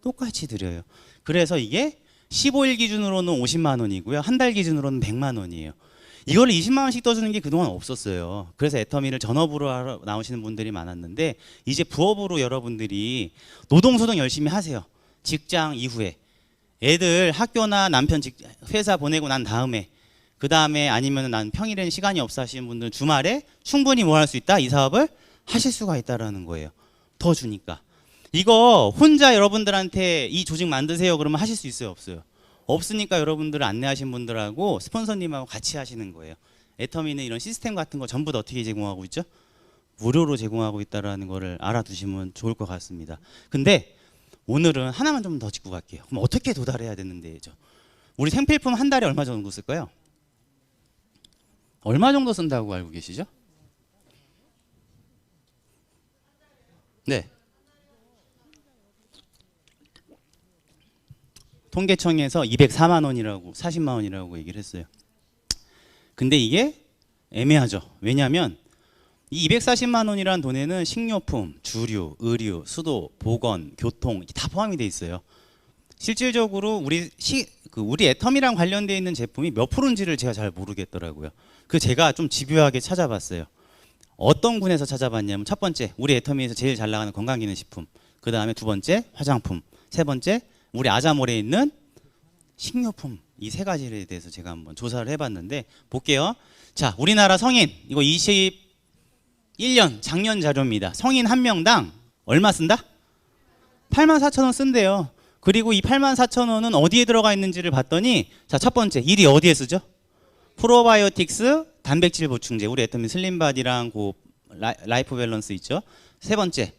똑같이 드려요. 그래서 이게 15일 기준으로는 50만 원이고요. 한 달 기준으로는 100만 원이에요. 이거를 20만 원씩 떠주는 게 그동안 없었어요. 그래서 애터미를 전업으로 하러 나오시는 분들이 많았는데 이제 부업으로 여러분들이 노동소득 열심히 하세요. 직장 이후에 애들 학교나 남편 회사 보내고 난 다음에 그 다음에 아니면 난 평일에는 시간이 없어 하시는 분들은 주말에 충분히 뭐 할 수 있다? 이 사업을 하실 수가 있다라는 거예요. 더 주니까. 이거 혼자 여러분들한테 이 조직 만드세요 그러면 하실 수 있어요? 없어요? 없으니까 여러분들을 안내하신 분들하고 스폰서님하고 같이 하시는 거예요. 애터미는 이런 시스템 같은 거 전부 다 어떻게 제공하고 있죠? 무료로 제공하고 있다는 거를 알아두시면 좋을 것 같습니다. 근데 오늘은 하나만 좀 더 짚고 갈게요. 그럼 어떻게 도달해야 되는데죠? 우리 생필품 한 달에 얼마 정도 쓸까요? 얼마 정도 쓴다고 알고 계시죠? 네. 통계청에서 204만 원이라고 40만 원이라고 얘기를 했어요. 근데 이게 애매하죠. 왜냐하면 이 240만 원이라는 돈에는 식료품, 주류, 의류, 수도, 보건, 교통 다 포함이 돼 있어요. 실질적으로 우리 애터미랑 관련되어 있는 제품이 몇 프로인지를 제가 잘 모르겠더라고요. 그 제가 좀 집요하게 찾아봤어요. 어떤 군에서 찾아봤냐면 첫 번째 우리 애터미에서 제일 잘 나가는 건강기능식품, 그 다음에 두 번째 화장품, 세 번째 우리 아자몰에 있는 식료품, 이 세 가지에 대해서 제가 한번 조사를 해봤는데 볼게요. 자, 우리나라 성인 이거 21년 작년 자료입니다. 성인 한 명당 얼마 쓴다? 84,000원 쓴대요. 그리고 이 84,000원은 어디에 들어가 있는지를 봤더니 자, 첫 번째 1위 어디에 쓰죠? 프로바이오틱스 단백질 보충제, 우리 애터미 슬림바디랑 라이프 밸런스 있죠. 세 번째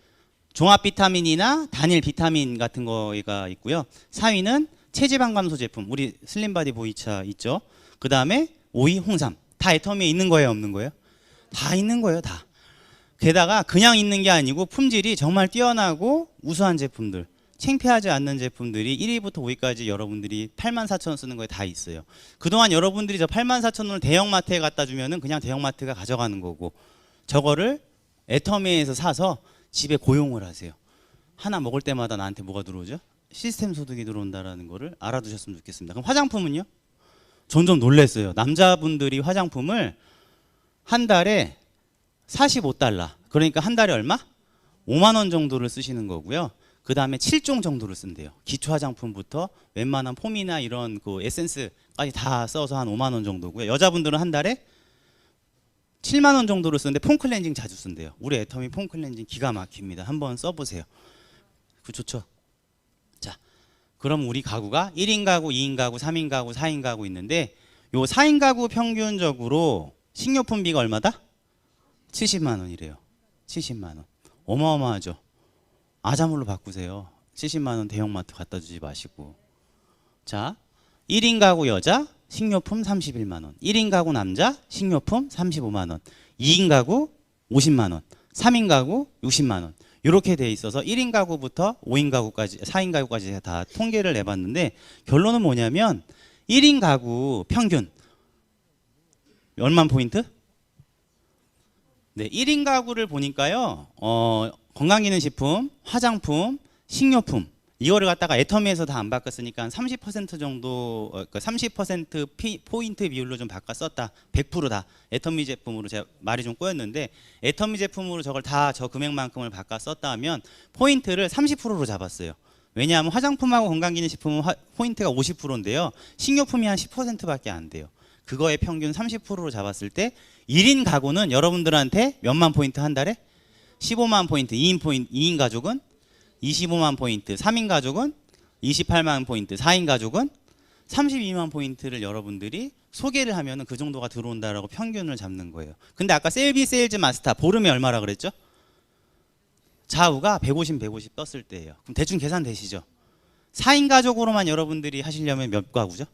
종합 비타민이나 단일 비타민 같은 거가 있고요. 4위는 체지방 감소 제품, 우리 슬림바디 보이차 있죠. 그 다음에 5위 홍삼. 다 애터미에 있는 거예요, 없는 거예요? 다 있는 거예요, 다. 게다가 그냥 있는 게 아니고 품질이 정말 뛰어나고 우수한 제품들, 창피하지 않는 제품들이 1위부터 5위까지 여러분들이 84,000원 쓰는 거에 다 있어요. 그동안 여러분들이 저 84,000원을 대형마트에 갖다 주면은 그냥 대형마트가 가져가는 거고, 저거를 애터미에서 사서 집에 고용을 하세요. 하나 먹을 때마다 나한테 뭐가 들어오죠? 시스템 소득이 들어온다는 거를 알아두셨으면 좋겠습니다. 그럼 화장품은요? 전 좀 놀랐어요. 남자분들이 화장품을 한 달에 45달러, 그러니까 한 달에 얼마? 5만 원 정도를 쓰시는 거고요. 그 다음에 7종 정도를 쓴대요. 기초 화장품부터 웬만한 폼이나 이런 그 에센스까지 다 써서 한 5만 원 정도고요. 여자분들은 한 달에 7만 원 정도를 쓰는데 폼 클렌징 자주 쓴대요. 우리 애터미 폼 클렌징 기가 막힙니다. 한번 써보세요. 그 좋죠. 자, 그럼 우리 가구가 1인 가구, 2인 가구, 3인 가구, 4인 가구 있는데 요 4인 가구 평균적으로 식료품비가 얼마다? 70만 원이래요. 70만 원. 어마어마하죠. 아자물로 바꾸세요. 70만 원 대형마트 갖다 주지 마시고. 자, 1인 가구 여자 식료품 31만 원. 1인 가구 남자 식료품 35만 원. 2인 가구 50만 원. 3인 가구 60만 원. 이렇게 돼 있어서 1인 가구부터 5인 가구까지 4인 가구까지 다 통계를 내봤는데 결론은 뭐냐면 1인 가구 평균 몇만 포인트? 네, 1인 가구를 보니까요. 건강기능식품, 화장품, 식료품 이거를 갖다가 애터미에서 다 안 바꿨으니까 한 30% 정도, 30% 포인트 비율로 좀 바꿔 썼다. 100% 다 애터미 제품으로 제가 말이 좀 꼬였는데 애터미 제품으로 저걸 다 저 금액만큼을 바꿔 썼다 하면 포인트를 30%로 잡았어요. 왜냐하면 화장품하고 건강기능식품은 포인트가 50%인데요. 식료품이 한 10%밖에 안 돼요. 그거의 평균 30%로 잡았을 때 1인 가구는 여러분들한테 몇만 포인트 한 달에? 15만 포인트. 2인 가족은 25만 포인트, 3인 가족은 28만 포인트, 4인 가족은 32만 포인트를 여러분들이 소개를 하면 그 정도가 들어온다라고 평균을 잡는 거예요. 근데 아까 셀비 세일즈 마스터 보름에 얼마라 그랬죠? 좌우가 150, 150 떴을 때예요. 그럼 대충 계산되시죠? 4인 가족으로만 여러분들이 하시려면 몇 가구죠?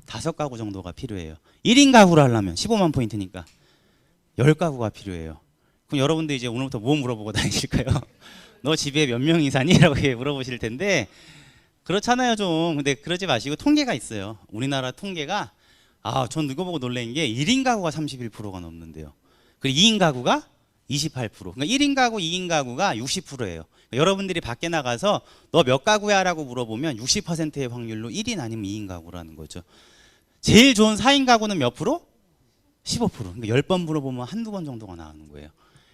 5가구 정도가 필요해요. 1인 가구를 하려면 15만 포인트니까 10가구가 필요해요. 그럼 여러분들 이제 오늘부터 뭐 물어보고 다니실까요? 너 집에 몇 명이 사니? 라고 물어보실 텐데 그렇잖아요 좀. 근데 그러지 마시고 통계가 있어요. 우리나라 통계가 전 이거 보고 놀란 게 1인 가구가 31%가 넘는데요. 그리고 2인 가구가 28%. 그러니까 1인 가구, 2인 가구가 60%예요. 그러니까 여러분들이 밖에 나가서 너 몇 가구야? 라고 물어보면 60%의 확률로 1인 아니면 2인 가구라는 거죠. 제일 좋은 4인 가구는 몇 프로? 15%. 그러니까 10번 물어보면 한두 번 정도가 나오는 거예요.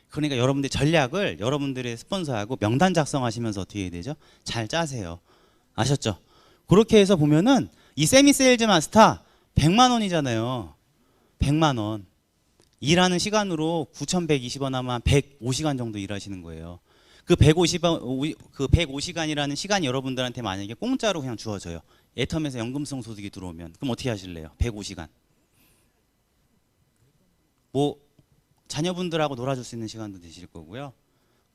그러니까 여러분들 전략을 여러분들의 스폰서하고 명단 작성하시면서 어떻게 해야 되죠? 잘 짜세요. 아셨죠? 그렇게 해서 보면은 이 세미 세일즈 마스터 100만 원이잖아요. 100만 원. 일하는 시간으로 9,120원 하면 한 105시간 정도 일하시는 거예요. 그 105시간이라는 시간이 여러분들한테 만약에 공짜로 그냥 주어져요. 애텀에서 연금성 소득이 들어오면 그럼 어떻게 하실래요? 105시간. 뭐 자녀분들하고 놀아줄 수 있는 시간도 되실 거고요.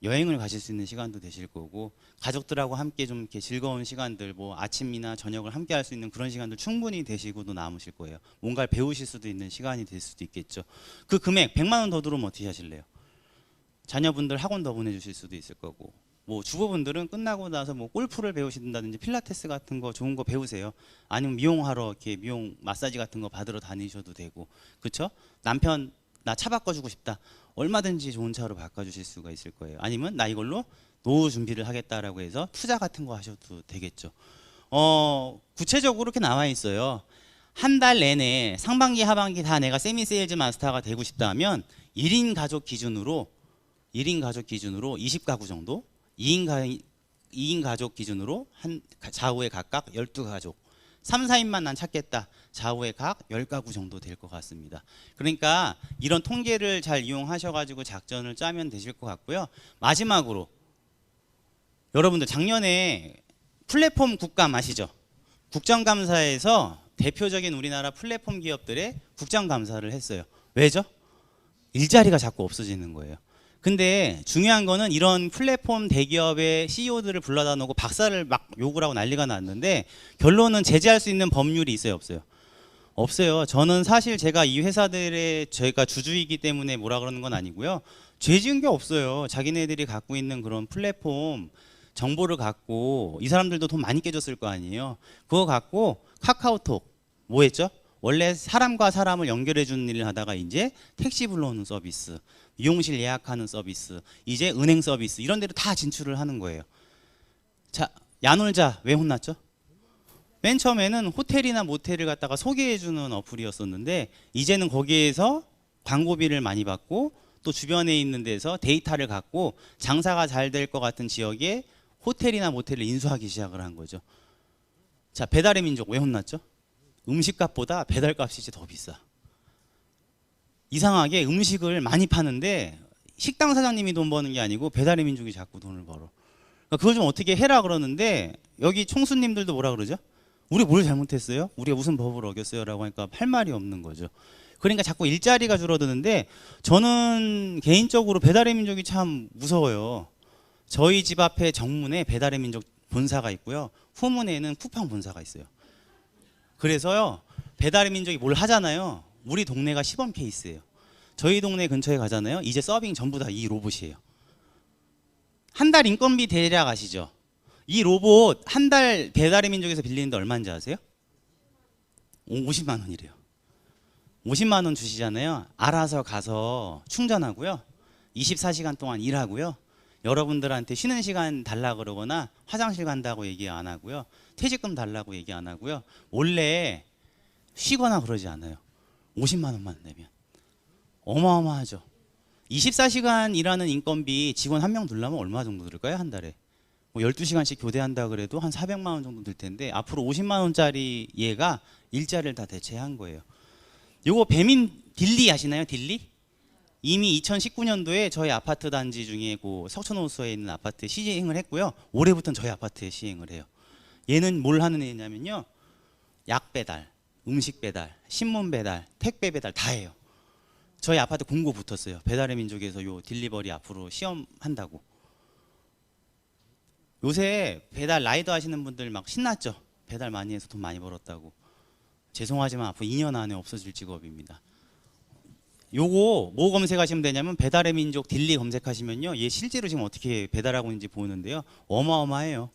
여행을 가실 수 있는 시간도 되실 거고 가족들하고 함께 좀 이렇게 즐거운 시간들 뭐 아침이나 저녁을 함께 할 수 있는 그런 시간들 충분히 되시고도 남으실 거예요. 뭔가를 배우실 수도 있는 시간이 될 수도 있겠죠. 그 금액 100만 원 더 들어오면 어떻게 하실래요? 자녀분들 학원 더 보내주실 수도 있을 거고 뭐 주부분들은 끝나고 나서 뭐 골프를 배우신다든지 필라테스 같은 거 좋은 거 배우세요. 아니면 미용하러 이렇게 미용 마사지 같은 거 받으러 다니셔도 되고 그렇죠? 남편 나 차 바꿔주고 싶다. 얼마든지 좋은 차로 바꿔주실 수가 있을 거예요. 아니면 나 이걸로 노후 준비를 하겠다라고 해서 투자 같은 거 하셔도 되겠죠. 구체적으로 이렇게 나와 있어요. 한 달 내내 상반기 하반기 다 내가 세미 세일즈 마스터가 되고 싶다면 1인 가족 기준으로 20가구 정도, 2인 가족 기준으로 한 좌우에 각각 12가족, 3, 4인만 난 찾겠다. 좌우에 각 10가구 정도 될 것 같습니다. 그러니까 이런 통계를 잘 이용하셔가지고 작전을 짜면 되실 것 같고요. 마지막으로 여러분들 작년에 플랫폼 국감 아시죠? 국정감사에서 대표적인 우리나라 플랫폼 기업들의 국정감사를 했어요. 왜죠? 일자리가 자꾸 없어지는 거예요. 근데 중요한 거는 이런 플랫폼 대기업의 CEO들을 불러다 놓고 박사를 막 욕을 하고 난리가 났는데 결론은 제재할 수 있는 법률이 있어요, 없어요? 없어요. 저는 사실 제가 이 회사들의 저희가 주주이기 때문에 뭐라 그러는 건 아니고요. 죄 지은 게 없어요. 자기네들이 갖고 있는 그런 플랫폼 정보를 갖고 이 사람들도 돈 많이 깨졌을 거 아니에요. 그거 갖고 카카오톡 뭐 했죠? 원래 사람과 사람을 연결해 주는 일을 하다가 이제 택시 불러오는 서비스, 미용실 예약하는 서비스, 이제 은행 서비스 이런 데로 다 진출을 하는 거예요. 자, 야놀자 왜 혼났죠? 맨 처음에는 호텔이나 모텔을 갖다가 소개해 주는 어플이었었는데 이제는 거기에서 광고비를 많이 받고 또 주변에 있는 데서 데이터를 갖고 장사가 잘 될 것 같은 지역에 호텔이나 모텔을 인수하기 시작을 한 거죠. 자, 배달의 민족 왜 혼났죠? 음식값보다 배달값이 더 비싸. 이상하게 음식을 많이 파는데 식당 사장님이 돈 버는 게 아니고 배달의 민족이 자꾸 돈을 벌어. 그러니까 그걸 좀 어떻게 해라 그러는데 여기 총수님들도 뭐라 그러죠? 우리 뭘 잘못했어요? 우리가 무슨 법을 어겼어요? 라고 하니까 할 말이 없는 거죠. 그러니까 자꾸 일자리가 줄어드는데 저는 개인적으로 배달의 민족이 참 무서워요. 저희 집 앞에 정문에 배달의 민족 본사가 있고요. 후문에는 쿠팡 본사가 있어요. 그래서요, 배달의 민족이 뭘 하잖아요. 우리 동네가 시범 케이스예요. 저희 동네 근처에 가잖아요. 이제 서빙 전부 다 이 로봇이에요. 한 달 인건비 대략 아시죠? 이 로봇 한 달 배달의 민족에서 빌리는데 얼마인지 아세요? 50만 원이래요. 50만 원 주시잖아요. 알아서 가서 충전하고요. 24시간 동안 일하고요. 여러분들한테 쉬는 시간 달라 그러거나 화장실 간다고 얘기 안 하고요. 퇴직금 달라고 얘기 안 하고요. 원래 쉬거나 그러지 않아요. 50만 원만 내면. 어마어마하죠. 24시간 일하는 인건비 직원 한 명 들려면 얼마 정도 들까요? 한 달에. 뭐 12시간씩 교대한다 그래도 한 400만 원 정도 들 텐데 앞으로 50만 원짜리 얘가 일자리를 다 대체한 거예요. 요거 배민 딜리 아시나요? 딜리? 이미 2019년도에 저희 아파트 단지 중에 그 석촌호수에 있는 아파트에 시행을 했고요. 올해부터는 저희 아파트에 시행을 해요. 얘는 뭘 하는 애냐면요. 약 배달, 음식 배달, 신문 배달, 택배 배달 다 해요. 저희 아파트 공고 붙었어요. 배달의 민족에서 요 딜리버리 앞으로 시험한다고. 요새 배달 라이더 하시는 분들 막 신났죠. 배달 많이 해서 돈 많이 벌었다고. 죄송하지만 앞으로 2년 안에 없어질 직업입니다. 요거 뭐 검색하시면 되냐면 배달의 민족 딜리 검색하시면요. 얘 실제로 지금 어떻게 배달하고 있는지 보는데요. 어마어마해요.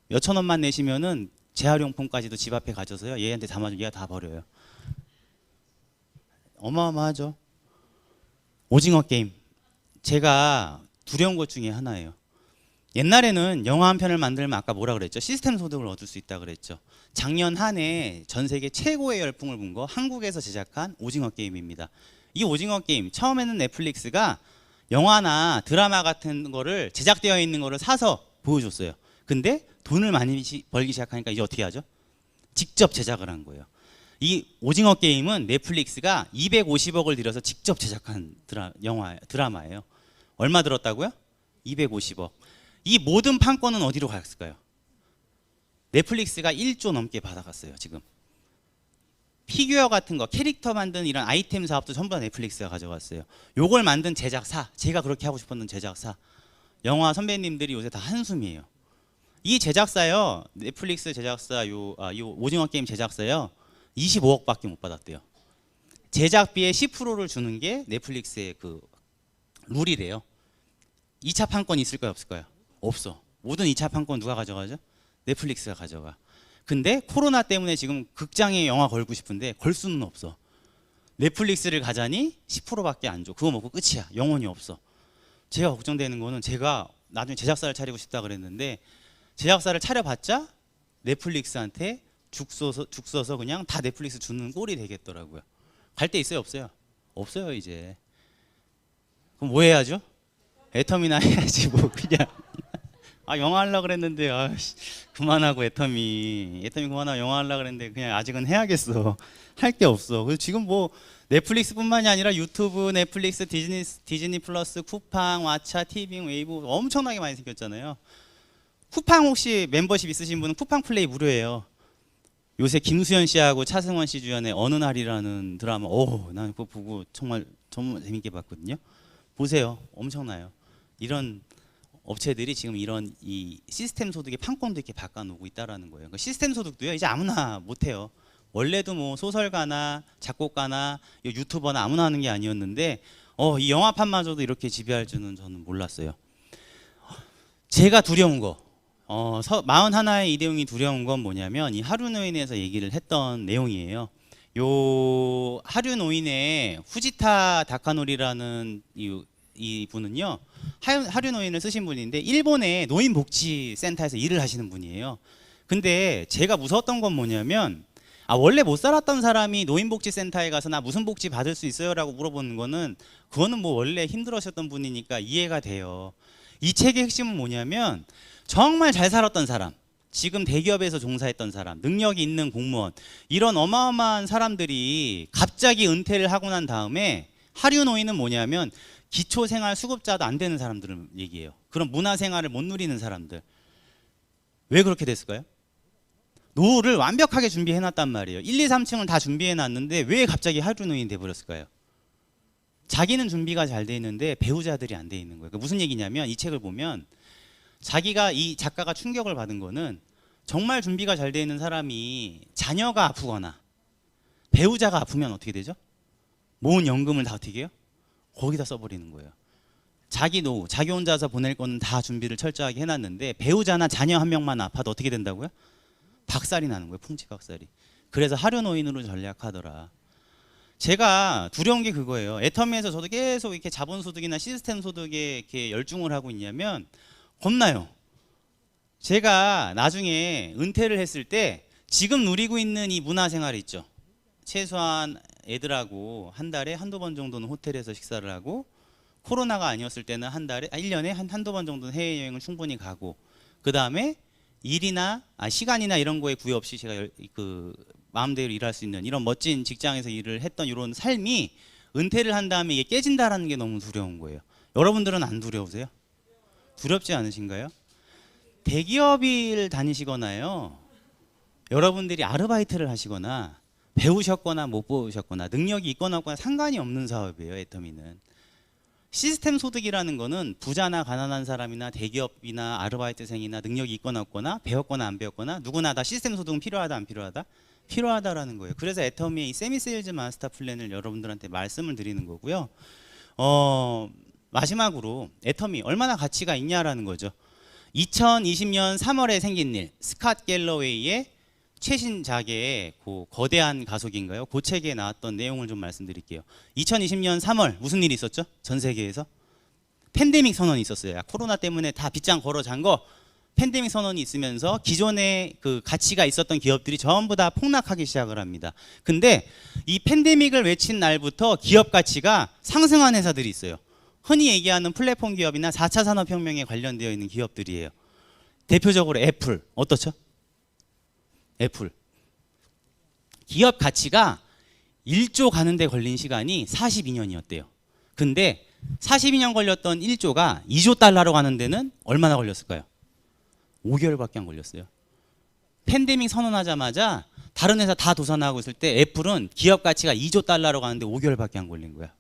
몇천 원만 내시면은 재활용품까지도 집 앞에 가져서요. 얘한테 담아주면 얘가 다 버려요. 어마어마하죠. 오징어 게임. 제가 두려운 것 중에 하나예요. 옛날에는 영화 한 편을 만들면 아까 뭐라 그랬죠? 시스템 소득을 얻을 수 있다 그랬죠. 작년 한 해 전 세계 최고의 열풍을 본 거 한국에서 제작한 오징어 게임입니다. 이 오징어 게임 처음에는 넷플릭스가 영화나 드라마 같은 거를 제작되어 있는 거를 사서 보여줬어요. 근데 돈을 많이 벌기 시작하니까 이제 어떻게 하죠? 직접 제작을 한 거예요. 이 오징어 게임은 넷플릭스가 250억을 들여서 직접 제작한 드라마예요. 얼마 들었다고요? 250억. 이 모든 판권은 어디로 갔을까요? 넷플릭스가 1조 넘게 받아갔어요. 지금 피규어 같은 거, 캐릭터 만든 이런 아이템 사업도 전부 다 넷플릭스가 가져갔어요. 요걸 만든 제작사, 제가 그렇게 하고 싶었던 제작사, 영화 선배님들이 요새 다 한숨이에요. 이 제작사요, 넷플릭스 제작사 요 오징어 게임 제작사요, 25억밖에 못 받았대요. 제작비의 10%를 주는 게 넷플릭스의 그 룰이래요. 2차 판권이 있을까요, 없을까요? 없어. 모든 2차 판권 누가 가져가죠? 넷플릭스가 가져가. 근데 코로나 때문에 지금 극장에 영화 걸고 싶은데 걸 수는 없어. 넷플릭스를 가자니 10%밖에 안 줘. 그거 먹고 끝이야. 영혼이 없어. 제가 걱정되는 거는 제가 나중에 제작사를 차리고 싶다 그랬는데 제작사를 차려봤자 넷플릭스한테 죽 써서 그냥 다 넷플릭스 주는 꼴이 되겠더라고요. 갈 데 있어요, 없어요? 없어요 이제. 그럼 뭐 해야죠? 애터미나 해야지 뭐 그냥. 아 영화 하려고 그랬는데 그만하고 애터미 그만하고 영화 하려고 그랬는데 그냥 아직은 해야겠어. 할 게 없어. 그래서 지금 뭐 넷플릭스뿐만이 아니라 유튜브, 넷플릭스, 디즈니 플러스, 쿠팡, 왓챠, 티빙, 웨이브 엄청나게 많이 생겼잖아요. 쿠팡 혹시 멤버십 있으신 분은 쿠팡 플레이 무료예요. 요새 김수현 씨하고 차승원 씨 주연의 어느 날이라는 드라마 난 그거 보고 정말 재밌게 봤거든요. 보세요. 엄청나요. 이런 업체들이 지금 이런 이 시스템 소득의 판권도 이렇게 바꿔놓고 있다라는 거예요. 그러니까 시스템 소득도요 이제 아무나 못해요. 원래도 뭐 소설가나 작곡가나 유튜버나 아무나 하는 게 아니었는데 이 영화판마저도 이렇게 지배할 줄은 저는 몰랐어요. 제가 두려운 거 41의 이대용이 두려운 건 뭐냐면 이 하루노인에서 얘기를 했던 내용이에요. 요 하루노인의 후지타 다카노리라는 이 분은요 하루노인을 쓰신 분인데 일본의 노인복지센터에서 일을 하시는 분이에요. 근데 제가 무서웠던 건 뭐냐면 원래 못 살았던 사람이 노인복지센터에 가서 나 무슨 복지 받을 수 있어요? 라고 물어보는 거는 그거는 뭐 원래 힘들으셨던 분이니까 이해가 돼요. 이 책의 핵심은 뭐냐면 정말 잘 살았던 사람, 지금 대기업에서 종사했던 사람, 능력이 있는 공무원, 이런 어마어마한 사람들이 갑자기 은퇴를 하고 난 다음에 하류 노인은 뭐냐면 기초생활수급자도 안 되는 사람들을 얘기해요. 그런 문화생활을 못 누리는 사람들. 왜 그렇게 됐을까요? 노후를 완벽하게 준비해놨단 말이에요. 1, 2, 3층을 다 준비해놨는데 왜 갑자기 하류 노인이 돼버렸을까요? 자기는 준비가 잘 돼 있는데 배우자들이 안 돼 있는 거예요. 그러니까 무슨 얘기냐면 이 책을 보면 자기가 이 작가가 충격을 받은 거는 정말 준비가 잘 돼 있는 사람이 자녀가 아프거나 배우자가 아프면 어떻게 되죠? 모은 연금을 다 어떻게 해요? 거기다 써버리는 거예요. 자기 노후, 자기 혼자서 보낼 거는 다 준비를 철저하게 해놨는데 배우자나 자녀 한 명만 아파도 어떻게 된다고요? 박살이 나는 거예요. 풍치박살이. 그래서 하류 노인으로 전략하더라. 제가 두려운 게 그거예요. 애터미에서 저도 계속 이렇게 자본소득이나 시스템 소득에 이렇게 열중을 하고 있냐면 겁나요. 제가 나중에 은퇴를 했을 때 지금 누리고 있는 이 문화생활이 있죠. 최소한 애들하고 한 달에 한두 번 정도는 호텔에서 식사를 하고 코로나가 아니었을 때는 한 달에 1년에 한두 번 정도는 해외여행을 충분히 가고 그 다음에 일이나 시간이나 이런 거에 구애 없이 제가 그 마음대로 일할 수 있는 이런 멋진 직장에서 일을 했던 이런 삶이 은퇴를 한 다음에 이게 깨진다라는 게 너무 두려운 거예요. 여러분들은 안 두려우세요? 두렵지 않으신가요? 대기업을 다니시거나요, 여러분들이 아르바이트를 하시거나 배우셨거나 못 배우셨거나 능력이 있거나 없거나 상관이 없는 사업이에요. 애터미는 시스템 소득이라는 거는 부자나 가난한 사람이나 대기업이나 아르바이트생이나 능력이 있거나 없거나 배웠거나 안 배웠거나 누구나 다 시스템 소득은 필요하다 안 필요하다? 필요하다라는 거예요. 그래서 애터미의 이 세미 세일즈 마스터 플랜을 여러분들한테 말씀을 드리는 거고요. 마지막으로 애터미 얼마나 가치가 있냐라는 거죠. 2020년 3월에 생긴 일, 스캇 갤러웨이의 최신작의 그 거대한 가속인가요? 그 책에 나왔던 내용을 좀 말씀드릴게요. 2020년 3월 무슨 일이 있었죠? 전 세계에서 팬데믹 선언이 있었어요. 코로나 때문에 다 빗장 걸어 잔 거 팬데믹 선언이 있으면서 기존에 그 가치가 있었던 기업들이 전부 다 폭락하기 시작을 합니다. 근데 이 팬데믹을 외친 날부터 기업 가치가 상승한 회사들이 있어요. 흔히 얘기하는 플랫폼 기업이나 4차 산업혁명에 관련되어 있는 기업들이에요. 대표적으로 애플, 어떻죠? 애플. 기업 가치가 1조 가는데 걸린 시간이 42년이었대요. 근데 42년 걸렸던 1조가 2조 달러로 가는 데는 얼마나 걸렸을까요? 5개월밖에 안 걸렸어요. 팬데믹 선언하자마자 다른 회사 다 도산하고 있을 때 애플은 기업 가치가 2조 달러로 가는데 5개월밖에 안 걸린 거야.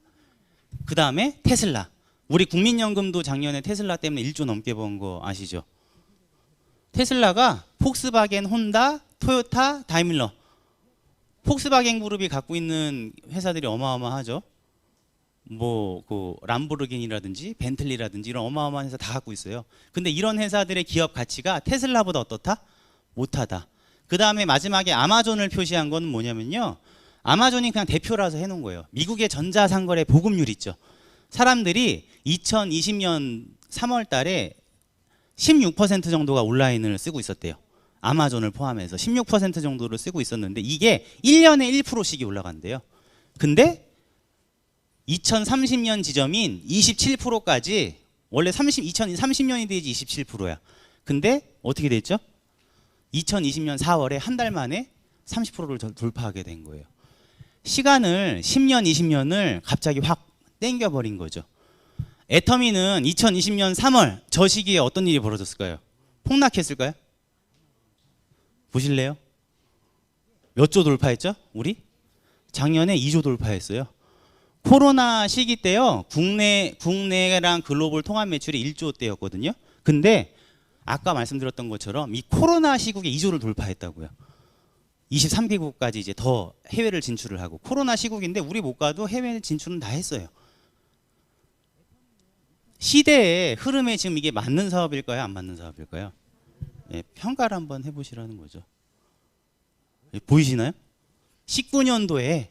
그 다음에 테슬라. 우리 국민연금도 작년에 테슬라 때문에 1조 넘게 번 거 아시죠? 테슬라가 폭스바겐, 혼다, 토요타, 다이밀러. 폭스바겐 그룹이 갖고 있는 회사들이 어마어마하죠. 그 람보르기니라든지 벤틀리라든지 이런 어마어마한 회사 다 갖고 있어요. 근데 이런 회사들의 기업 가치가 테슬라보다 어떻다? 못하다. 그 다음에 마지막에 아마존을 표시한 건 뭐냐면요, 아마존이 그냥 대표라서 해놓은 거예요. 미국의 전자상거래 보급률 있죠. 사람들이 2020년 3월 달에 16% 정도가 온라인을 쓰고 있었대요. 아마존을 포함해서 16% 정도를 쓰고 있었는데 이게 1년에 1%씩이 올라간대요. 근데 2030년 지점인 27%까지, 원래 2030년이 돼야지 27%야. 근데 어떻게 됐죠? 2020년 4월에 한 달 만에 30%를 돌파하게 된 거예요. 시간을 10년, 20년을 갑자기 확 땡겨버린 거죠. 애터미는 2020년 3월 저 시기에 어떤 일이 벌어졌을까요? 폭락했을까요? 보실래요? 몇 조 돌파했죠? 우리? 작년에 2조 돌파했어요. 코로나 시기 때요, 국내랑 글로벌 통합 매출이 1조 대였거든요. 근데 아까 말씀드렸던 것처럼 이 코로나 시국에 2조를 돌파했다고요. 23개국까지 이제 더 해외를 진출을 하고, 코로나 시국인데 우리 못 가도 해외 진출은 다 했어요. 시대의 흐름에 지금 이게 맞는 사업일까요? 안 맞는 사업일까요? 예, 평가를 한번 해보시라는 거죠. 예, 보이시나요? 19년도에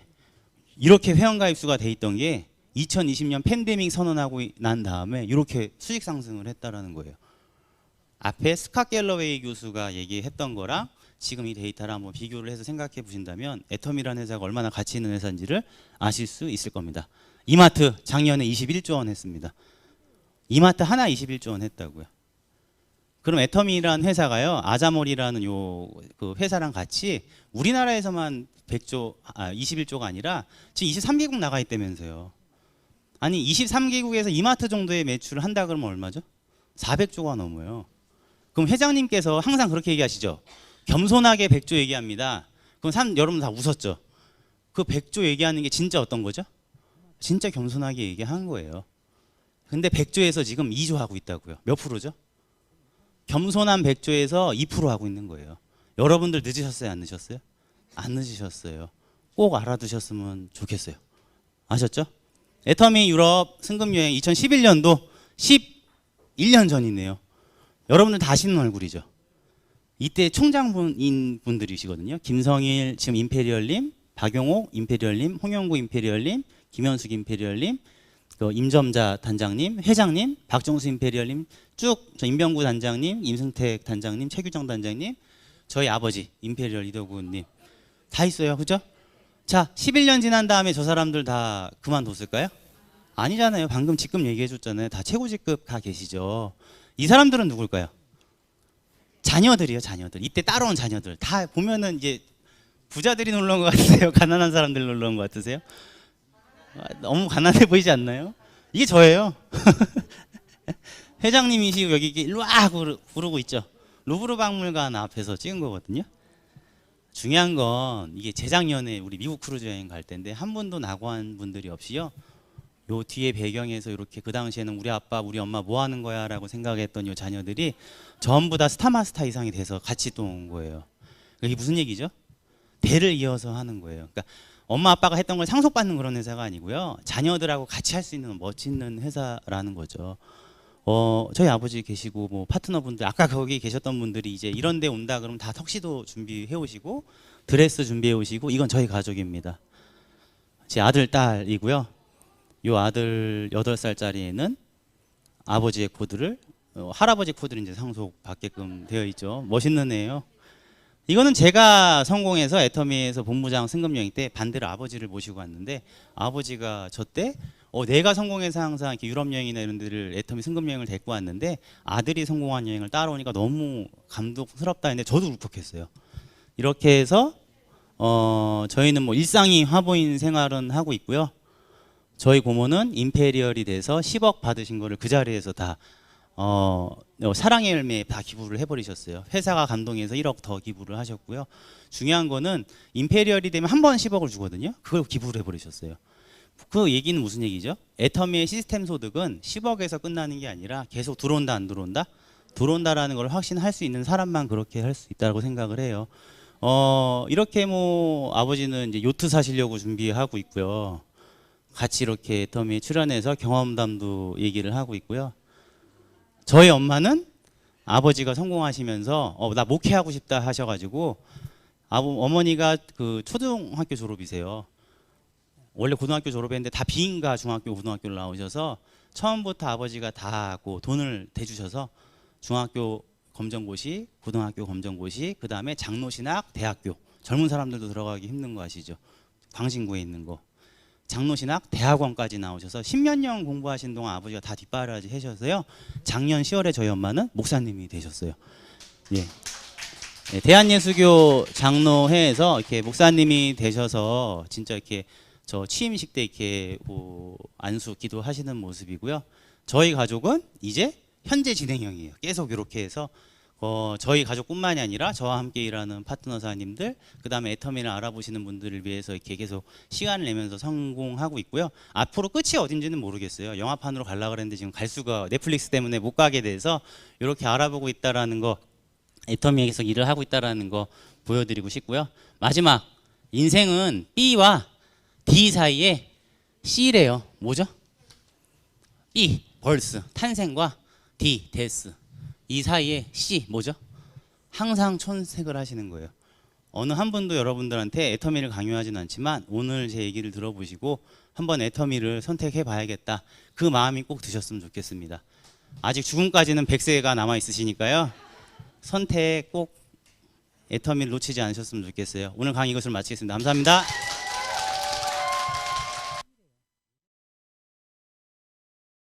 이렇게 회원가입 수가 돼 있던 게 2020년 팬데믹 선언하고 난 다음에 이렇게 수익 상승을 했다라는 거예요. 앞에 스캇 갤러웨이 교수가 얘기했던 거랑 지금 이 데이터를 한번 비교를 해서 생각해 보신다면 애터미라는 회사가 얼마나 가치 있는 회사인지를 아실 수 있을 겁니다. 이마트 작년에 21조 원 했습니다. 이마트 하나 21조 원 했다고요. 그럼 애터미라는 회사가요, 아자몰이라는 요 그 회사랑 같이 우리나라에서만 21조가 아니라 지금 23개국 나가 있다면서요. 아니 23개국에서 이마트 정도의 매출을 한다 그러면 얼마죠? 400조가 넘어요. 그럼 회장님께서 항상 그렇게 얘기하시죠. 겸손하게 100조 얘기합니다. 그럼 여러분 다 웃었죠. 그 100조 얘기하는 게 진짜 어떤 거죠? 진짜 겸손하게 얘기한 거예요. 근데 100조에서 지금 2조 하고 있다고요. 몇 프로죠? 겸손한 100조에서 2% 하고 있는 거예요. 여러분들 늦으셨어요? 안 늦으셨어요? 안 늦으셨어요. 꼭 알아두셨으면 좋겠어요. 아셨죠? 애터미 유럽 승급여행 2011년도 11년 전이네요. 여러분들 다 아시는 얼굴이죠. 이때 총장인 분들이시거든요. 김성일 지금 임페리얼님, 박용옥 임페리얼님, 홍영구 임페리얼님, 김현숙 임페리얼님, 임점자 단장님, 회장님, 박정수 임페리얼님, 쭉 저 임병구 단장님, 임승택 단장님, 최규정 단장님, 저희 아버지 임페리얼 이덕우님 다 있어요. 그죠? 자, 11년 지난 다음에 저 사람들 다 그만뒀을까요? 아니잖아요. 방금 직급 얘기해 줬잖아요. 다 최고 직급 가 계시죠. 이 사람들은 누굴까요? 자녀들이요, 자녀들. 이때 따라온 자녀들. 다 보면은 이제 부자들이 놀러 온 것 같으세요? 가난한 사람들 놀러 온 것 같으세요? 너무 가난해 보이지 않나요? 이게 저예요. 회장님이시고 여기 일로 와 하고 부르고 있죠. 루브르 박물관 앞에서 찍은 거거든요. 중요한 건 이게 재작년에 우리 미국 크루즈 여행 갈 때인데 한 분도 낙오한 분들이 없이요. 요 뒤에 배경에서 이렇게 그 당시에는 우리 아빠 우리 엄마 뭐 하는 거야 라고 생각했던 요 자녀들이 전부 다 스타마스터 이상이 돼서 같이 또 온 거예요. 이게 무슨 얘기죠? 대를 이어서 하는 거예요. 그러니까 엄마 아빠가 했던 걸 상속받는 그런 회사가 아니고요. 자녀들하고 같이 할 수 있는 멋있는 회사라는 거죠. 저희 아버지 계시고 뭐 파트너분들 아까 거기 계셨던 분들이 이제 이런 데 온다 그러면 다 턱시도 준비해 오시고 드레스 준비해 오시고 이건 저희 가족입니다. 제 아들 딸이고요. 요 아들 8살짜리에는 아버지의 코드를 할아버지 코드를 이제 상속받게끔 되어 있죠. 멋있는 애예요. 이거는 제가 성공해서 애터미에서 본부장 승급여행 때 반대로 아버지를 모시고 왔는데 아버지가 저 때 내가 성공해서 항상 이렇게 유럽 여행이나 이런 데를 애터미 승급여행을 데리고 왔는데 아들이 성공한 여행을 따라오니까 너무 감동스럽다 했는데 저도 울컥했어요. 이렇게 해서 저희는 뭐 일상이 화보인 생활은 하고 있고요. 저희 고모는 임페리얼이 돼서 10억 받으신 거를 그 자리에서 다 사랑의 열매에 다 기부를 해버리셨어요. 회사가 감동해서 1억 더 기부를 하셨고요. 중요한 거는 임페리얼이 되면 한 번 10억을 주거든요. 그걸 기부를 해버리셨어요. 그 얘기는 무슨 얘기죠? 애터미의 시스템 소득은 10억에서 끝나는 게 아니라 계속 들어온다 안 들어온다? 들어온다라는 걸 확신할 수 있는 사람만 그렇게 할 수 있다고 생각을 해요. 이렇게 뭐 아버지는 이제 요트 사시려고 준비하고 있고요. 같이 이렇게 애터미에 출연해서 경험담도 얘기를 하고 있고요. 저희 엄마는 아버지가 성공하시면서 나 목회하고 싶다 하셔가지고 어머니가 그 초등학교 졸업이세요. 원래 고등학교 졸업했는데 다 비인가 중학교 고등학교를 나오셔서 처음부터 아버지가 다 하고 돈을 대주셔서 중학교 검정고시, 고등학교 검정고시, 그 다음에 장로신학, 대학교. 젊은 사람들도 들어가기 힘든 거 아시죠? 광진구에 있는 거. 장로신학, 대학원까지 나오셔서 10몇 년 공부하신 동안 아버지가 다 뒷바라지 하셔서요. 작년 10월에 저희 엄마는 목사님이 되셨어요. 예. 네, 대한예수교 장로회에서 이렇게 목사님이 되셔서 진짜 이렇게 저 취임식 때 이렇게 뭐 안수 기도하시는 모습이고요. 저희 가족은 이제 현재 진행형이에요. 계속 이렇게 해서 저희 가족뿐만이 아니라 저와 함께 일하는 파트너사님들, 그 다음에 애터미를 알아보시는 분들을 위해서 이렇게 계속 시간을 내면서 성공하고 있고요. 앞으로 끝이 어딘지는 모르겠어요. 영화판으로 가려고 그랬는데 지금 갈 수가 넷플릭스 때문에 못 가게 돼서 이렇게 알아보고 있다라는 거, 애터미에서 일을 하고 있다라는 거 보여드리고 싶고요. 마지막, 인생은 B와 D 사이에 C래요. 뭐죠? B, 벌스, 탄생과 D, 데스. 이 사이에 C 뭐죠? 항상 촌색을 하시는 거예요. 어느 한 분도 여러분들한테 애터미를 강요하지는 않지만 오늘 제 얘기를 들어보시고 한번 애터미를 선택해 봐야겠다. 그 마음이 꼭 드셨으면 좋겠습니다. 아직 죽음까지는 100세가 남아 있으시니까요. 선택 꼭 애터미를 놓치지 않으셨으면 좋겠어요. 오늘 강의 이것을 마치겠습니다. 감사합니다.